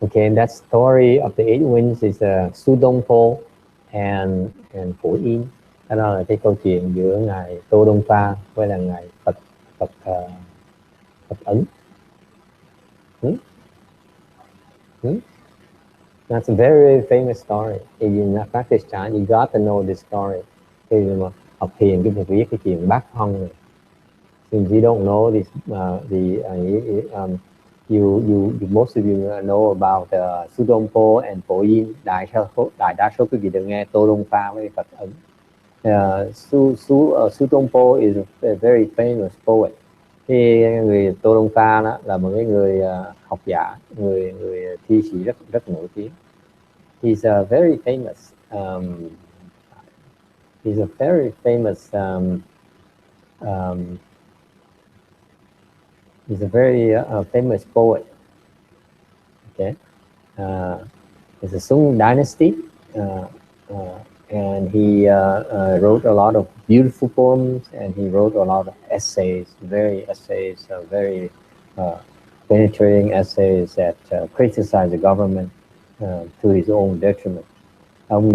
Okay, and that story of the eight winds is Su Đông Po and Phổ Yên. Đó là cái câu chuyện giữa ngài Tô Đông Pha với là ngài Phật Ấn. That's a very famous story. If you not practice Chan, you got to know this story. Khi mà học thiền cái việc viết cái chuyện bát phong này. Since you don't know this, you most of you know about Su Đông Po and Phổ Yên. Đại đa số quý vị đều nghe Tô Đông Pha với Phật Ấn. Su Đông Po is a very famous poet. Thì người Tô Đông Pha đó là một cái người học giả, người thi sĩ rất nổi tiếng. He's very famous. He's a very famous. He's a very famous poet. Okay, it's a Sung dynasty, and he wrote a lot of beautiful poems, and he wrote a lot of essays, very penetrating essays that criticize the government to his own detriment. Ông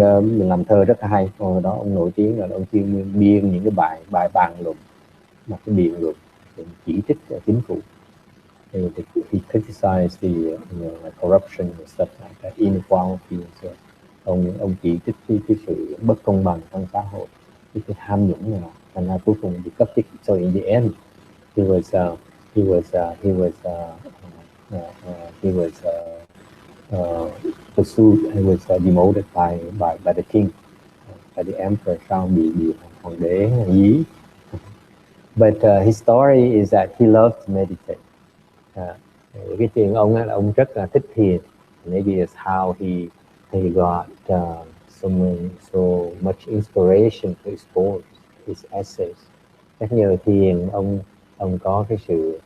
làm thơ rất là hay, còn đó ông nổi tiếng là ông chuyên biên những cái bài bàn luận, một cái biện luận chỉ trích chính phủ. He criticized the corruption and stuff like that, inequality. So ông chỉ trích cái sự bất công bằng trong xã hội, cái tham nhũng này, thành ra cuối cùng bị cấp chức. So in the end, he was pursued. He was demoted by the king, by the emperor. Sau bị hoàng đế Ý. But his story is that he loved to meditate. Cái chuyện ông là ông rất là thích thiền. Maybe it's how he got so much inspiration to expose his essays. Chắc nhờ thiền ông có cái sự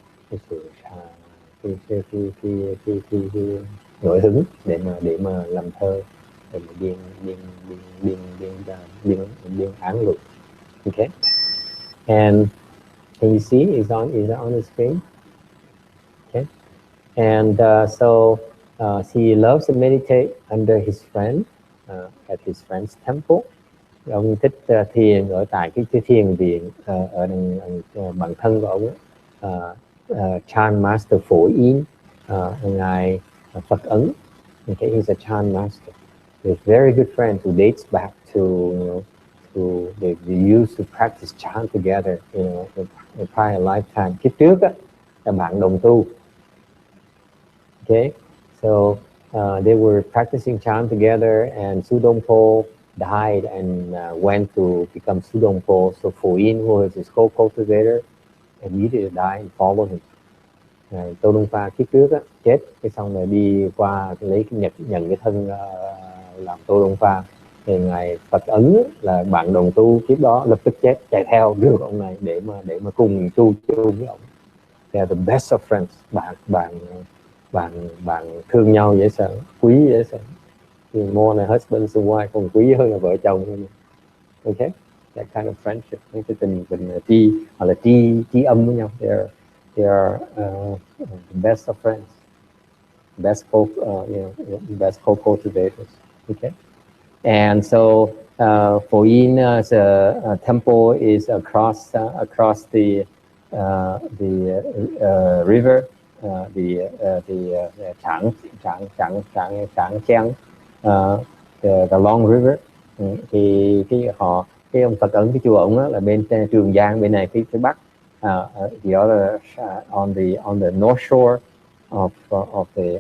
nổi hứng để mà làm thơ, để mà biên án luận. Okay, and can you see is on the screen? Okay, and so he loves to meditate under his friend at his friend's temple. Ông thích thiền ở tại cái thiền viện ở bản thân của ông Chan Master Phổ Yên, ngài Phật Ấn. Okay, he's a Chan master. He's a very good friend who dates back to they used to practice Chan together, in prior lifetime. Kiếp trước á là bạn đồng tu. Okay, so they were practicing Chan together, and Su Đông Po died and went to become Su Đông Po. So Phổ Yên, who was his co-cultivator, immediately died and followed him. Tô Đông Pha kiếp trước á chết, cái xong rồi đi qua lấy cái nhận cái thân làm Tô Đông Pha. Thì ngài Phật Ấn là bạn đồng tu kiếp đó lập tức chết, chạy theo rước ông này để mà cùng tu với ông. They are the best of friends. Bạn thương nhau dễ sợ, quý dễ sợ. More than husband and wife, còn quý hơn là vợ chồng. Okay, that kind of friendship, cái tình tri hoặc là tri âm với nhau. They are the best of friends, best co-cultivators. Okay, and so Phổ Yên temple is across the river, the Trảng Giang, the long river. Thì cái ông Phật Ấn, cái chùa ông là bên Trường Giang bên này, phía bắc, the other on the north shore of the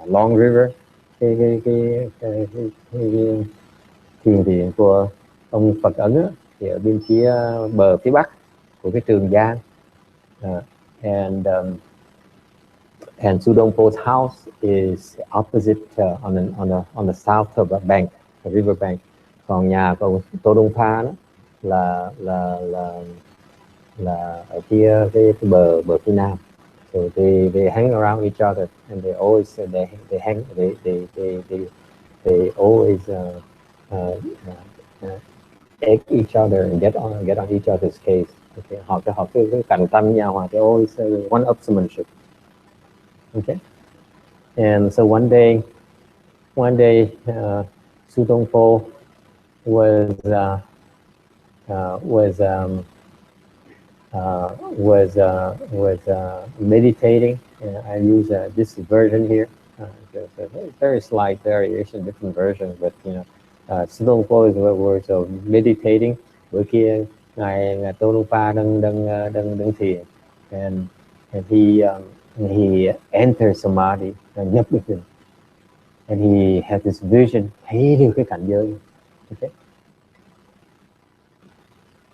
Long River, cái thiền viện của ông Phật Ấn á, thì ở bên phía bờ phía bắc của cái Trường Giang. And Su Đông Po's house is opposite on the south of the bank, the river bank. Còn nhà của ông Tô Đông Pha đó là ở phía cái bờ phía nam. So they hang around each other, and they always they always egg each other and get on each other's case. Okay, họ cứ cạnh tranh nhau, hoặc they always one-upsmanship. Okay, and so one day, Su Đông Po was meditating. I use this version here. There's a very slight variation, different version, but Su Đông Po was meditating. Bữa kia ngài Tô Đông Pha đang thiền, and he entered samadhi, nhập được định, and he had this vision, thấy được cái cảnh giới. Okay.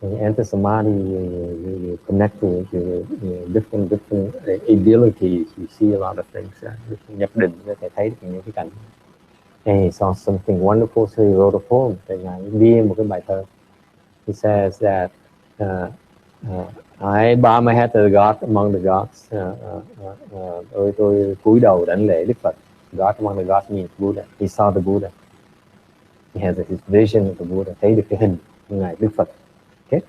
When you enter samadhi, you connect to different abilities. You see a lot of things. Nhập định có thể thấy được những cái cảnh. And he saw something wonderful, so he wrote a poem. Thì ngài ghi một cái bài thơ. He says that I bow my head to the God among the gods. Tôi cúi đầu đảnh lễ Đức Phật. God among the gods means Buddha. He saw the Buddha. He has his vision of the Buddha. Thấy được cái hình của ngài Đức Phật. Okay.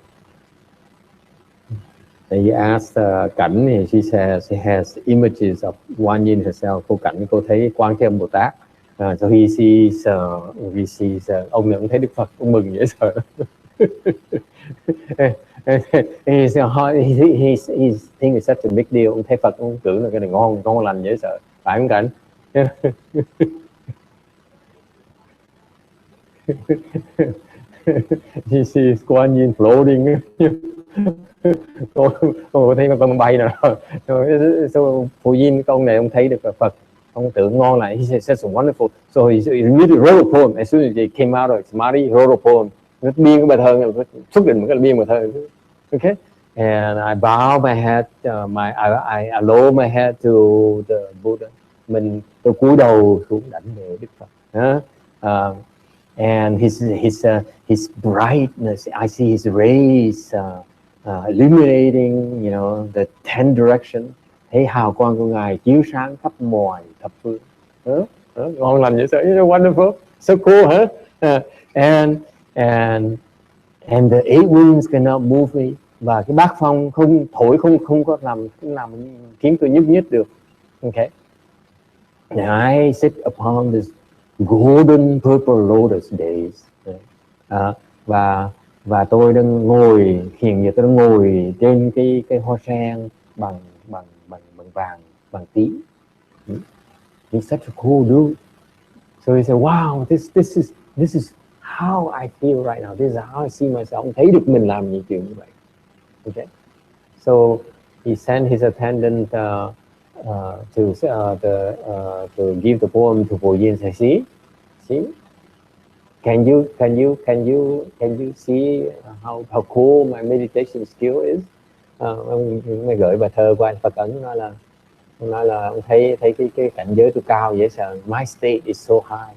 And he asked Cảnh, and she says he has images of Kuan Yin herself. Cô Cảnh, cô thấy Quan Thế Âm Bồ Tát. So he sees ông này cũng thấy Đức Phật, cũng mừng dễ sợ. He think it's such a big deal. Ông thấy Phật, ông tưởng là cái này ngon lành dễ sợ, phải không Cảnh? He sees Kuan Yin floating. Cô thấy con bay nào rồi. So Phù Yin, con này ông thấy được Phật, ông tưởng ngon lại. He says so wonderful. So he immediately wrote a poem. As soon as he came out of samadhi, he wrote a poem. Nó biên cái bài thơ, xuất định một cái biên bài thơ. Okay. And I bow my head, I lower my head to the Buddha. Tôi cúi đầu xuống đảnh lễ Đức Phật. And his brightness, I see his rays illuminating, the 10 directions. Thấy hào quang của ngài chiếu sáng khắp mọi thập phương. Ngon lành vậy, wonderful, so cool, huh? And the 8 winds cannot move me. Và cái bát phong không thổi, không có làm khiến tôi nhúc nhích được. Okay. And I sit upon this golden purple lotus days. Và tôi đang ngồi, hiện giờ tôi đang ngồi trên cái hoa sen bằng vàng, bằng tím. He's such a cool dude. So he said, wow, this is how I feel right now. This is how I see myself. Ông thấy được mình làm những chuyện như vậy. Okay. So he sent his attendant to give the poem to Phù Yin. Say, see, can you see how cool my meditation skill is? Ông gửi bài thơ của anh Phật Ấn, nói là ông thấy cái cảnh giới tôi cao dễ sợ. My state is so high.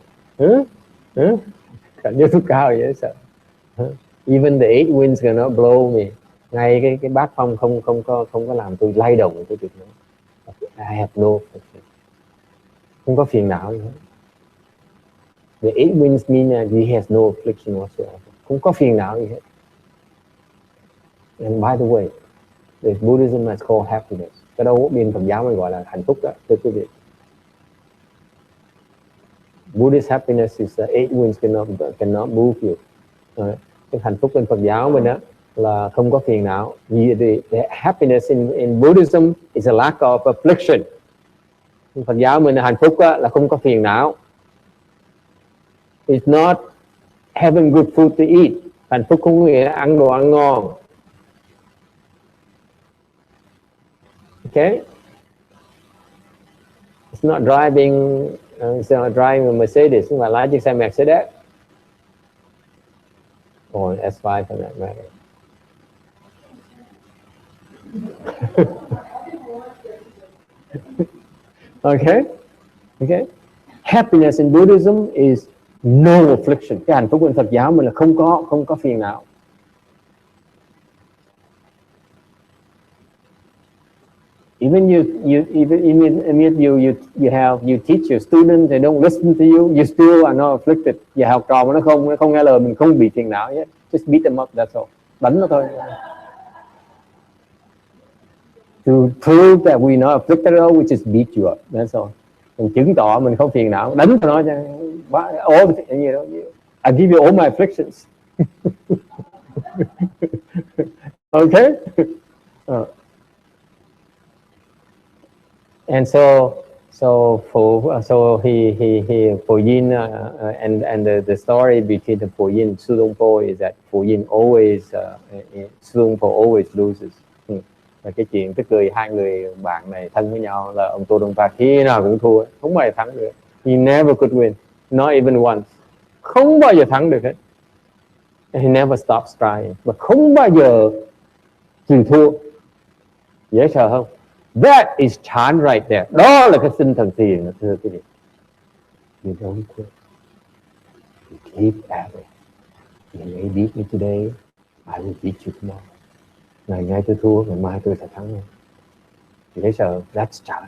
Cảnh giới tôi cao dễ sợ. Even the 8 winds cannot blow me. Ngay cái bát phong không có làm tôi lay động tôi được nữa. I have no affliction. Không có phiền não gì hết. The 8 winds mean that he has no affliction whatsoever. Không có phiền não gì hết. And by the way, the Buddhism is called happiness. Cái đó bên Phật giáo mới gọi là hạnh phúc đó, thưa quý vị. Buddhist happiness is the 8 winds cannot move you. Cái hạnh phúc bên Phật giáo mình đó là không có phiền não. The happiness in Buddhism is a lack of affliction. Phật giáo mình là hạnh phúc là không có phiền não. It's not having good food to eat. Hạnh phúc không có nghĩa là ăn đồ ăn ngon. Okay, it's not driving a Mercedes, nhưng mà lái chiếc xe Mercedes or S5 for that matter. Okay, okay. Happiness in Buddhism is no affliction. Cái hạnh phúc của Phật giáo mình là không có phiền não. Even you teach your students, they don't listen to you, you still are not afflicted. Và học trò mà nó không nghe lời mình không bị phiền não nhé. Just beat them up, that's all. Đánh nó thôi. To prove that we're not afflicted at all, we just beat you up, that's all. Mình chứng tỏ mình không phiền não, đánh nó cho all you know, I give you all my afflictions. Okay. And so Phổ Yin and the story between the Phổ Yin and Su Dong Po is that Phổ Yin always Su Dong Po always loses. Và cái chuyện tức cười hai người bạn này thân với nhau là ông Tô Đông Pha khi nào cũng thua, không bao giờ thắng được. He never could win, not even once. Không bao giờ thắng được hết. He never stops trying, và không bao giờ chịu thua. Dễ sợ không? That is Chan right there. Đó là cái tinh thần thiền, thưa quý vị. You don't quit. You keep at it. You may beat me today, I will beat you tomorrow. Ngày nay tôi thua, ngày mai tôi sẽ thắng. Thì thấy sợ, that's Chan.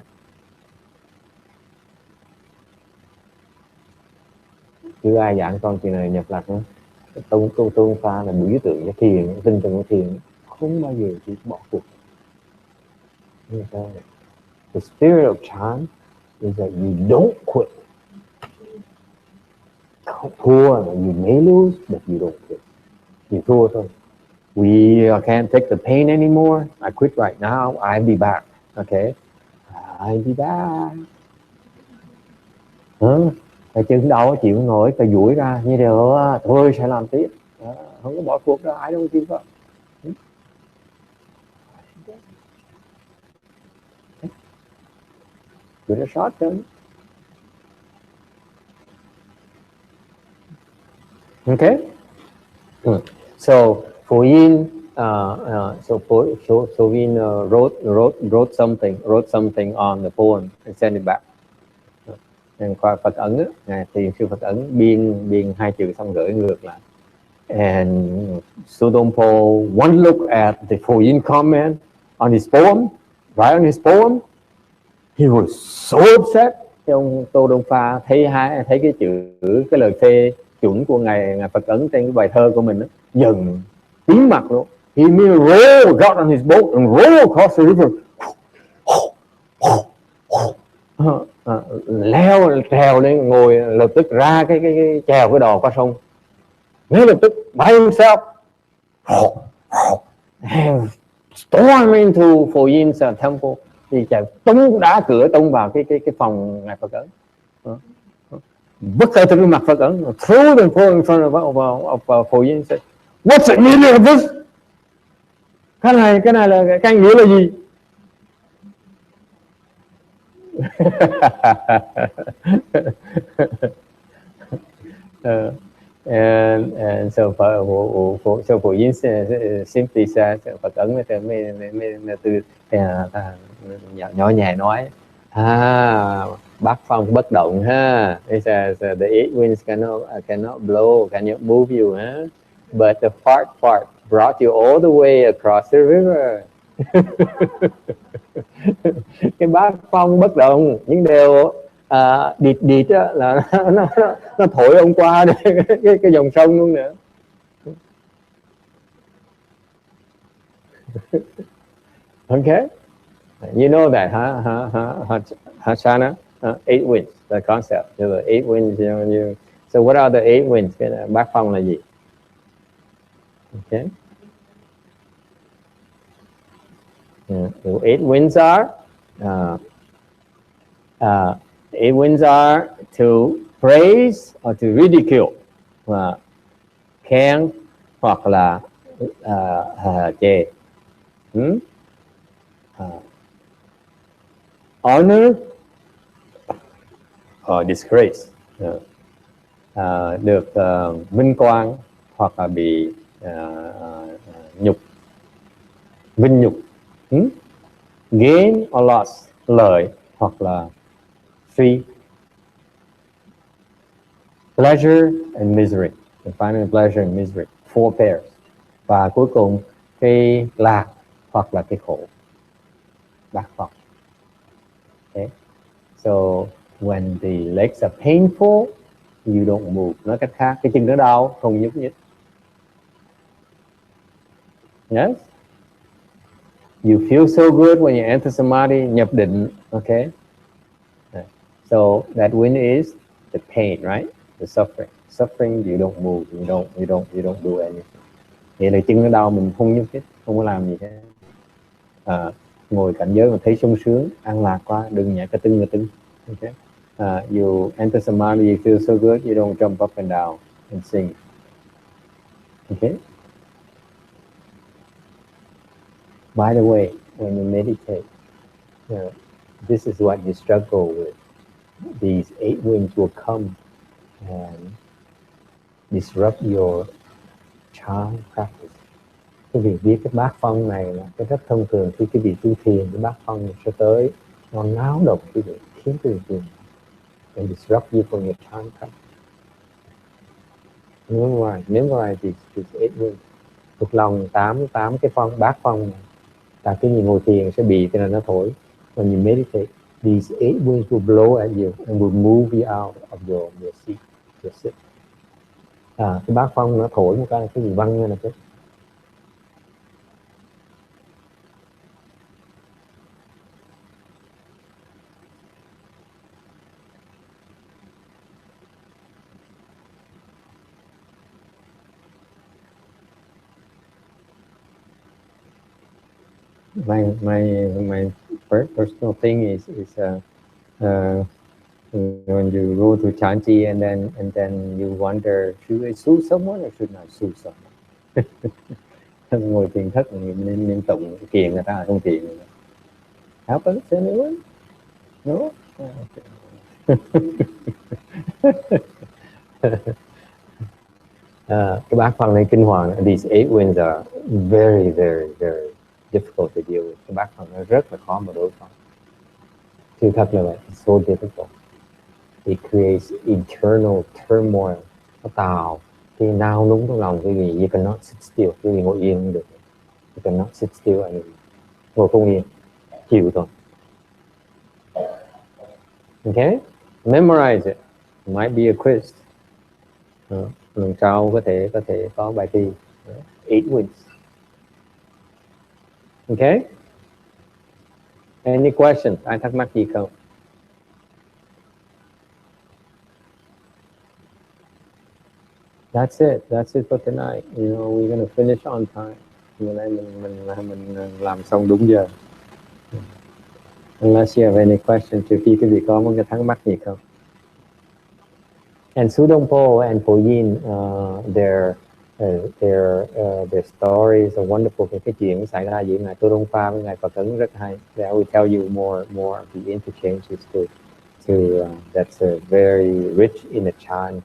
Chứ ai giảng con chuyện này nhập lạc nữa. Tôn Pha là biểu tượng cho thiền, tinh thần của thiền không bao giờ chỉ bỏ cuộc. The spirit of Chan is that you don't quit. Không thua, you may lose, but you don't quit. You thua thôi. We can't take the pain anymore. I quit right now. I'll be back. Okay, I'll be back. Cái chân đâu chịu nổi, cái duỗi ra như đều thôi sẽ làm tiếp. Không có bỏ cuộc đâu, ai đâu chịu có. Give it a shot then. Okay. So Phổ Yin, Phổ Yin wrote something on the poem and sent it back. And qua Phật ấn á, thì sư Phật ấn biên hai chữ xong gửi ngược lại. And Su Dong Po one look at the Phổ Yin comment on his poem, right on his poem. He was so upset. Cái ông Tô Đông Pha thấy cái chữ, cái lời phê chuẩn của ngài Phật ấn trên cái bài thơ của mình đó, dần tím mặt luôn. He got on his boat and rolled across the river. Trèo lên, ngồi lập tức ra cái chèo cái đò qua sông. Ngay lập tức by himself and storm into Phổ Yin's temple. Thì chạy tung đá cửa tung vào cái phòng ngài Phật ấn, bất khởi thực mặt Phật ấn, throw them in front of Phổ Yin, say, what's the meaning of this? Cái này là cái nghĩa là gì? And so Phổ Yin simply said, Phật ấn mới từ nhỏ nhẹ nói, Bát phong bất động ha. He says the eight winds cannot blow, cannot move you, huh? But the part brought you all the way across the river. Cái bát phong bất động, những điều địt là nó thổi ông qua cái dòng sông luôn nữa. Okay, you know that, Chana? Eight winds, the concept. The eight winds, so what are the eight winds? Cái bát phong là gì? Okay. The eight winds are to praise or to ridicule, khen hoặc là chê. honor or disgrace, được vinh quang hoặc là bị nhục, vinh nhục, gain or loss, lợi hoặc là phi, pleasure and misery, and finally pleasure and misery, four pairs, và cuối cùng cái lạc hoặc là cái khổ, bát phong. Okay. So when the legs are painful, you don't move. Nói cách khác, cái chân nó đau, không nhúc nhích. Yes. You feel so good when you enter samadhi, nhập định. Okay. So that wind is the pain, right? The suffering. Suffering, you don't move. You don't do anything. Vậy là chân nó đau, mình không nhúc nhích, không có làm gì hết. Ngồi cảnh giới mà thấy sung sướng, an lạc quá, đừng nhảy cái tưng. Okay. You enter samadhi, you feel so good, you don't jump up and down and sing. Okay. By the way, when you meditate, this is what you struggle with. These 8 winds will come and disrupt your chant practice. Cái việc viết cái bát phong này là cái rất thông thường khi cái vị tu thiền, cái bát phong sẽ tới, nó náo động cái việc khiến cái việc thiền and disrupt you from your chant practice. Memorize these 8 winds. Thuộc lòng 8 cái phong, bát phong này. Là cái gì ngồi thiền sẽ bị cái là nó thổi. When you meditate, these 8 winds will blow at you and will move you out of your seat, your sit. Cái bát phong nó thổi một cái gì văng lên là cái. My personal thing is when you go to Chanchi and then you wonder, should I sue someone or should I sue someone? Ngồi thiền thất nên tụng kiện người ta không kiện. Happens anyone? No. Cái bát phong này kinh hoàng. These 8 winds are very, very, very difficult to deal with. Cái bát phong nó rất là khó mà đối phó. Sự thật là vậy. It's so difficult. It creates internal turmoil. Nó tạo cái nao núng trong lòng cái gì. You cannot sit still. Cái gì ngồi yên không được. You cannot sit still anymore. Ngồi không yên. Chịu thôi. Okay? Memorize it. It might be a quiz. Lần sau có thể có bài thi. 8 winds. Okay? Any questions? Ai thắc mắc gì không? That's it for tonight. You know, we're gonna finish on time. Hôm nay mình làm xong đúng giờ. Unless you have any questions, trừ khi quý vị có một cái thắc mắc gì không. And Su Dong Po and Po Yin, their stories are wonderful. Cái chuyện xảy ra giữa ngài Tô Đông Pha với ngài Phật Ấn rất hay. I will tell you more of the interchanges that's very rich in the chant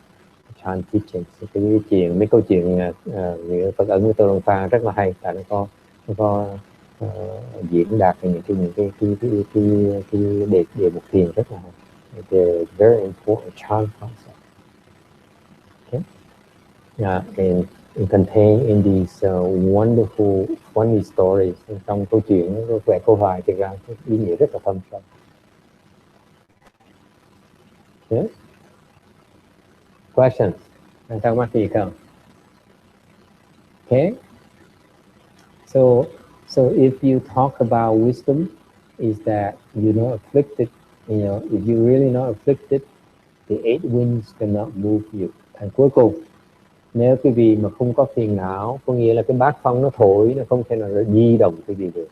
teachings. Cái chuyện, mấy câu chuyện giữa Phật Ấn với Tô Đông Pha rất là hay. Tại nó có diễn đạt những cái đề mục thiền rất là hay. They're very important chant concept. Okay. And contained in these wonderful funny stories. Trong câu chuyện vẽ câu hài thì ra ý nghĩa rất là thâm sâu. Okay. Questions? Anh thắc mắc gì không? Okay. So if you talk about wisdom, is that you're not afflicted. You know, if you're really not afflicted, the 8 winds cannot move you. And cuối cùng, nếu quý vị mà không có phiền não, có nghĩa là cái bát phong nó thổi, nó không thể nào di động quý vị được.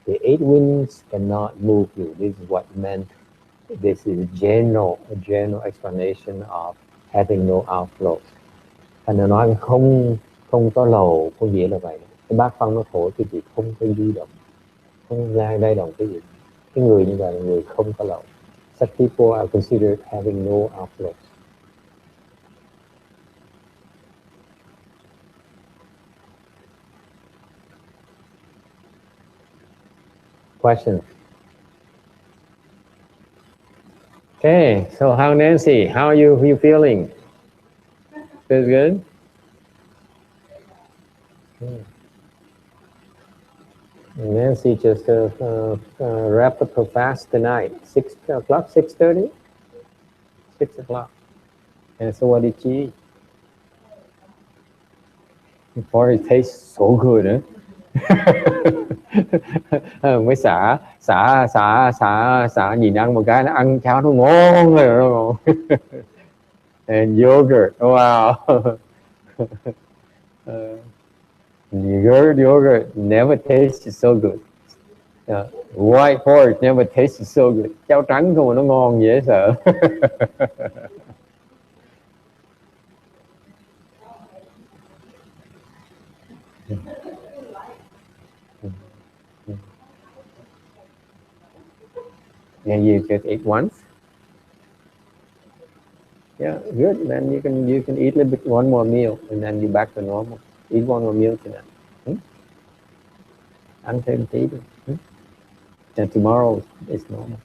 The 8 winds cannot move you. This is what meant. This is a general explanation of having no outflow. Thành nó nói không có lầu, có nghĩa là vậy. Cái bát phong nó thổi quý vị không có di động, không lay động cái gì. Cái người như vậy là người không có lậu. Such people are considered having no outflow. Question. Okay, so how Nancy? How are you feeling? Feels good? Nancy just wrapped up her fast tonight. 6 o'clock, 6:30? 6 o'clock. And so what did she eat? Porridge tastes so good, huh? Mới xả nhìn ăn một cái nó ăn cháo nó ngon rồi. And yogurt, wow. Yogurt never tastes so good. White porridge never tastes so good. Cháo trắng không mà nó ngon dễ sợ. And you just eat once. Yeah, good. Then you can eat a little bit, one more meal, and then you back to normal. Eat one more meal tonight. Ăn thêm tí đi. And tomorrow is normal.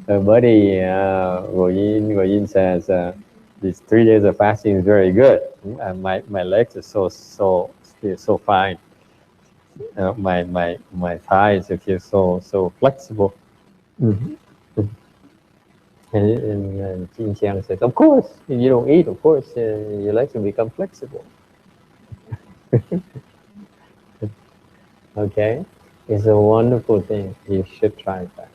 Buddy, Goyin says these 3 days of fasting is very good. My legs are so fine. My thighs feel so flexible. And Jin Xiang says, of course, if you don't eat, of course, your legs will become flexible. Okay, it's a wonderful thing. You should try that.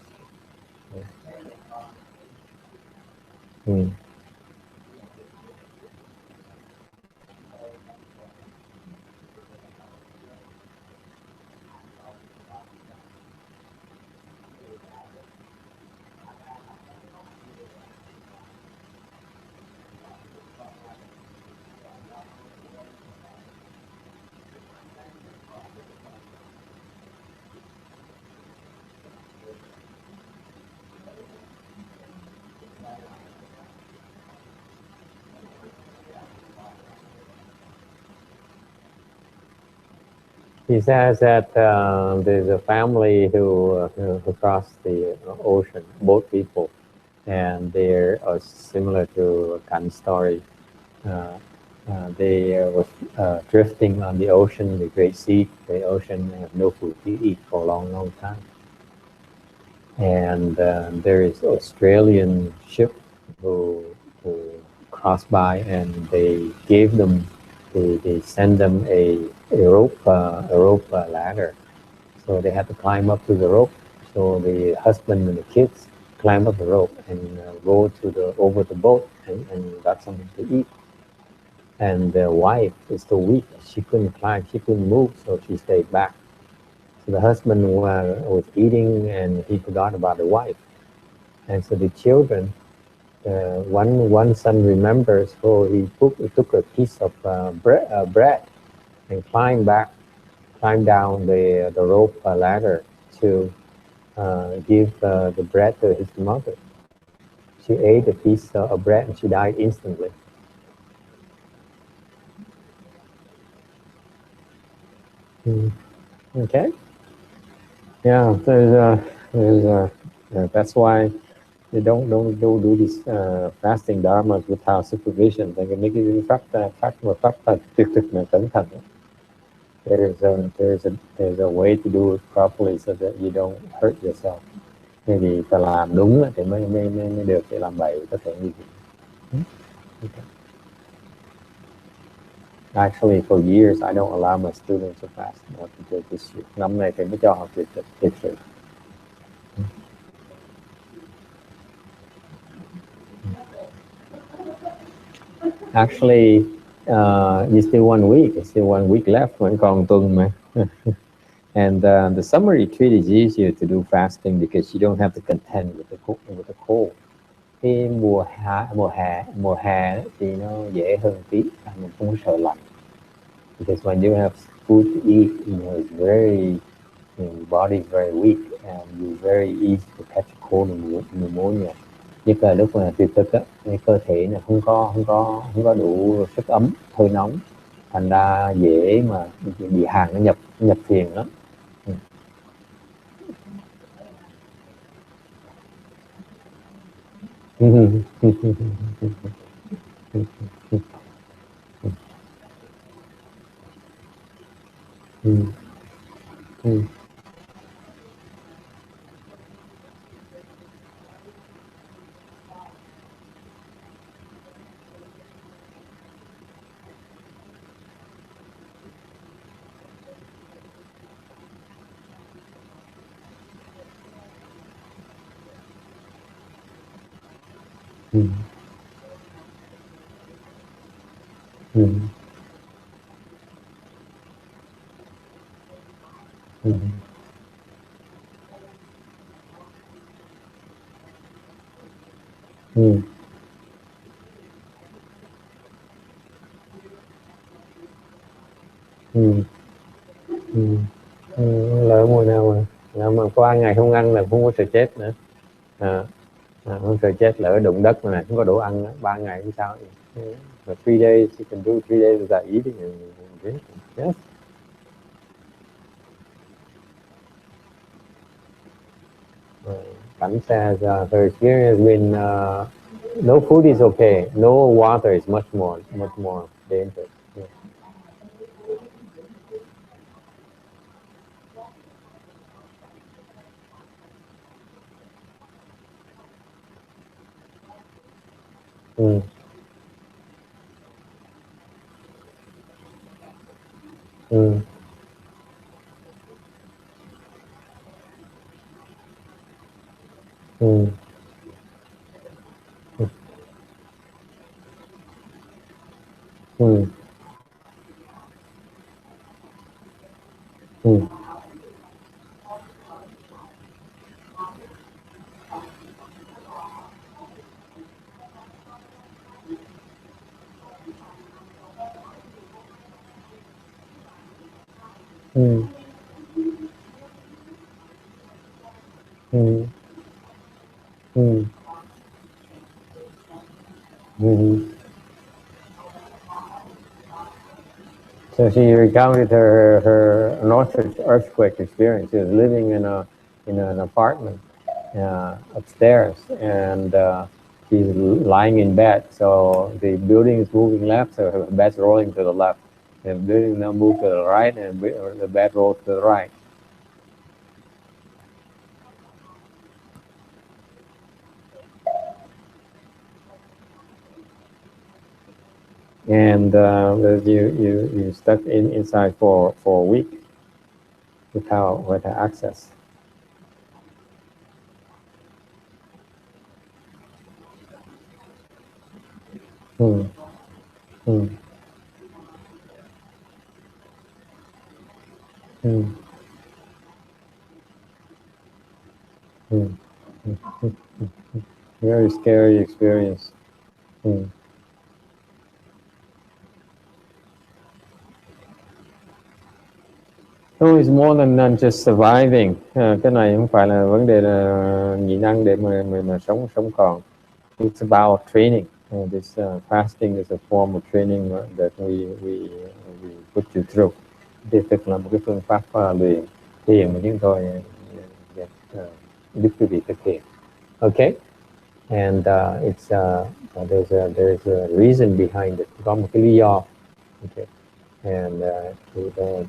He says that there's a family who crossed the ocean, boat people, and they are similar to Kan's story. They were drifting on the ocean, the Great Sea, the ocean, and have no food to eat for a long time. And there is an Australian ship who crossed by, and they gave them, they send them a rope ladder. So they had to climb up to the rope. So the husband and the kids climb up the rope and go to over the boat and got something to eat. And the wife is so weak, she couldn't climb, she couldn't move, so she stayed back. So the husband was eating, and he forgot about the wife. And so the children, one son remembers, so he took a piece of bread and climbed down the rope ladder to give the bread to his mother. She ate a piece of bread and she died instantly. Okay. Yeah, that's why they don't do this fasting dharma without supervision. They can make it phát thực mà cẩn thận. There's a way to do it properly so that you don't hurt yourself. Thế thì ta làm đúng thì mới được, để làm bậy có thể nguy hiểm. Okay. Actually, for years, I don't allow my students to fast until this year. Năm nay thì mới cho học tiệt sự. Actually, it's still 1 week. It's still 1 week left. Vẫn còn tuần mà. And the summer retreat is easier to do fasting because you don't have to contend with the cold. Cái mùa hè thì nó dễ hơn tí, mình không có sợ lạnh. Because when you have food to eat, it's very, body is very weak and you very easy to catch a cold and pneumonia. Nhất là lúc mà tuyệt thực á, cái cơ thể này không có đủ sức ấm, hơi nóng, thành ra dễ mà bị hàng nó nhập phiền lắm. Lỡ mùa nào mà có 3 ngày không ăn là không có sợ chết nữa. Không sợ chết, lỡ đụng đất mà không có đủ ăn 3 ngày thì sao? For 3 days you can do 3 days without eating and drinking. Yes. Cảnh says her experience when no food is okay, no water is much more dangerous. Yeah. So she recounted her North earthquake experience. She was living in an apartment upstairs, and she's lying in bed. So the building is moving left, so her bed's rolling to the left. The building now moves to the right, and the bed rolls to the right. And you stuck inside for a week without access. Very scary experience. No, it's more than just surviving. Cái này không phải là vấn đề là nhịn ăn để mà sống còn. It's about training. This fasting is a form of training that we put you through. Thì thực là một cái phương pháp luyện thiền mà chúng tôi giúp quý vị thực hiện. Okay, and there's a reason behind it. Có một cái lý do. Okay. And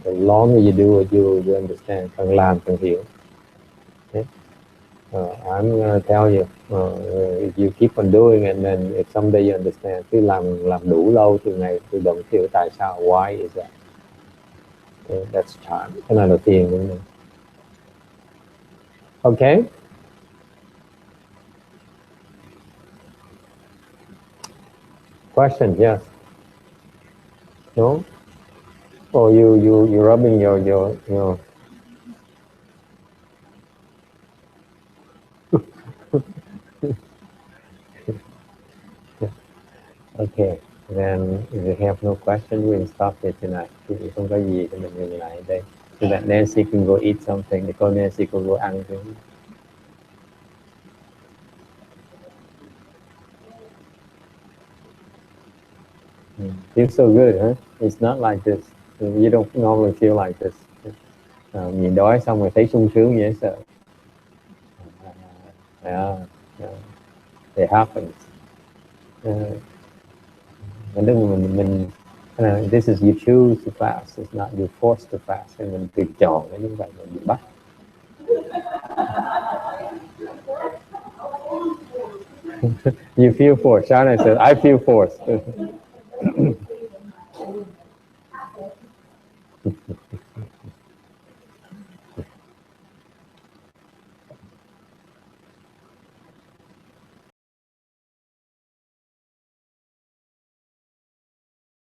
the longer you do it, you understand. Càng làm càng hiểu. Okay? I'm gonna tell you, if you keep on doing it, and then if someday you understand, cứ làm đủ lâu từ ngày tự động hiểu tại sao. Why is that? Okay, that's time. Cái này là tiền của mình. Okay. Question, yes. No? Or you rubbing your Okay, then if you have no question, we'll stop here tonight. Thì không có gì thì mình dừng lại đây. So that Nancy can go eat something. Để cô Nancy can go ăn cái. Feels so good, huh? It's not like this. You don't normally feel like this. Nhìn đói xong rồi thấy sung sướng dễ sợ. Yeah, yeah. It happens. Mình this is you choose to fast, it's not you forced to fast. Nên mình tự chọn cái như vậy, mình bị bắt. You feel forced. Shana says, I feel forced.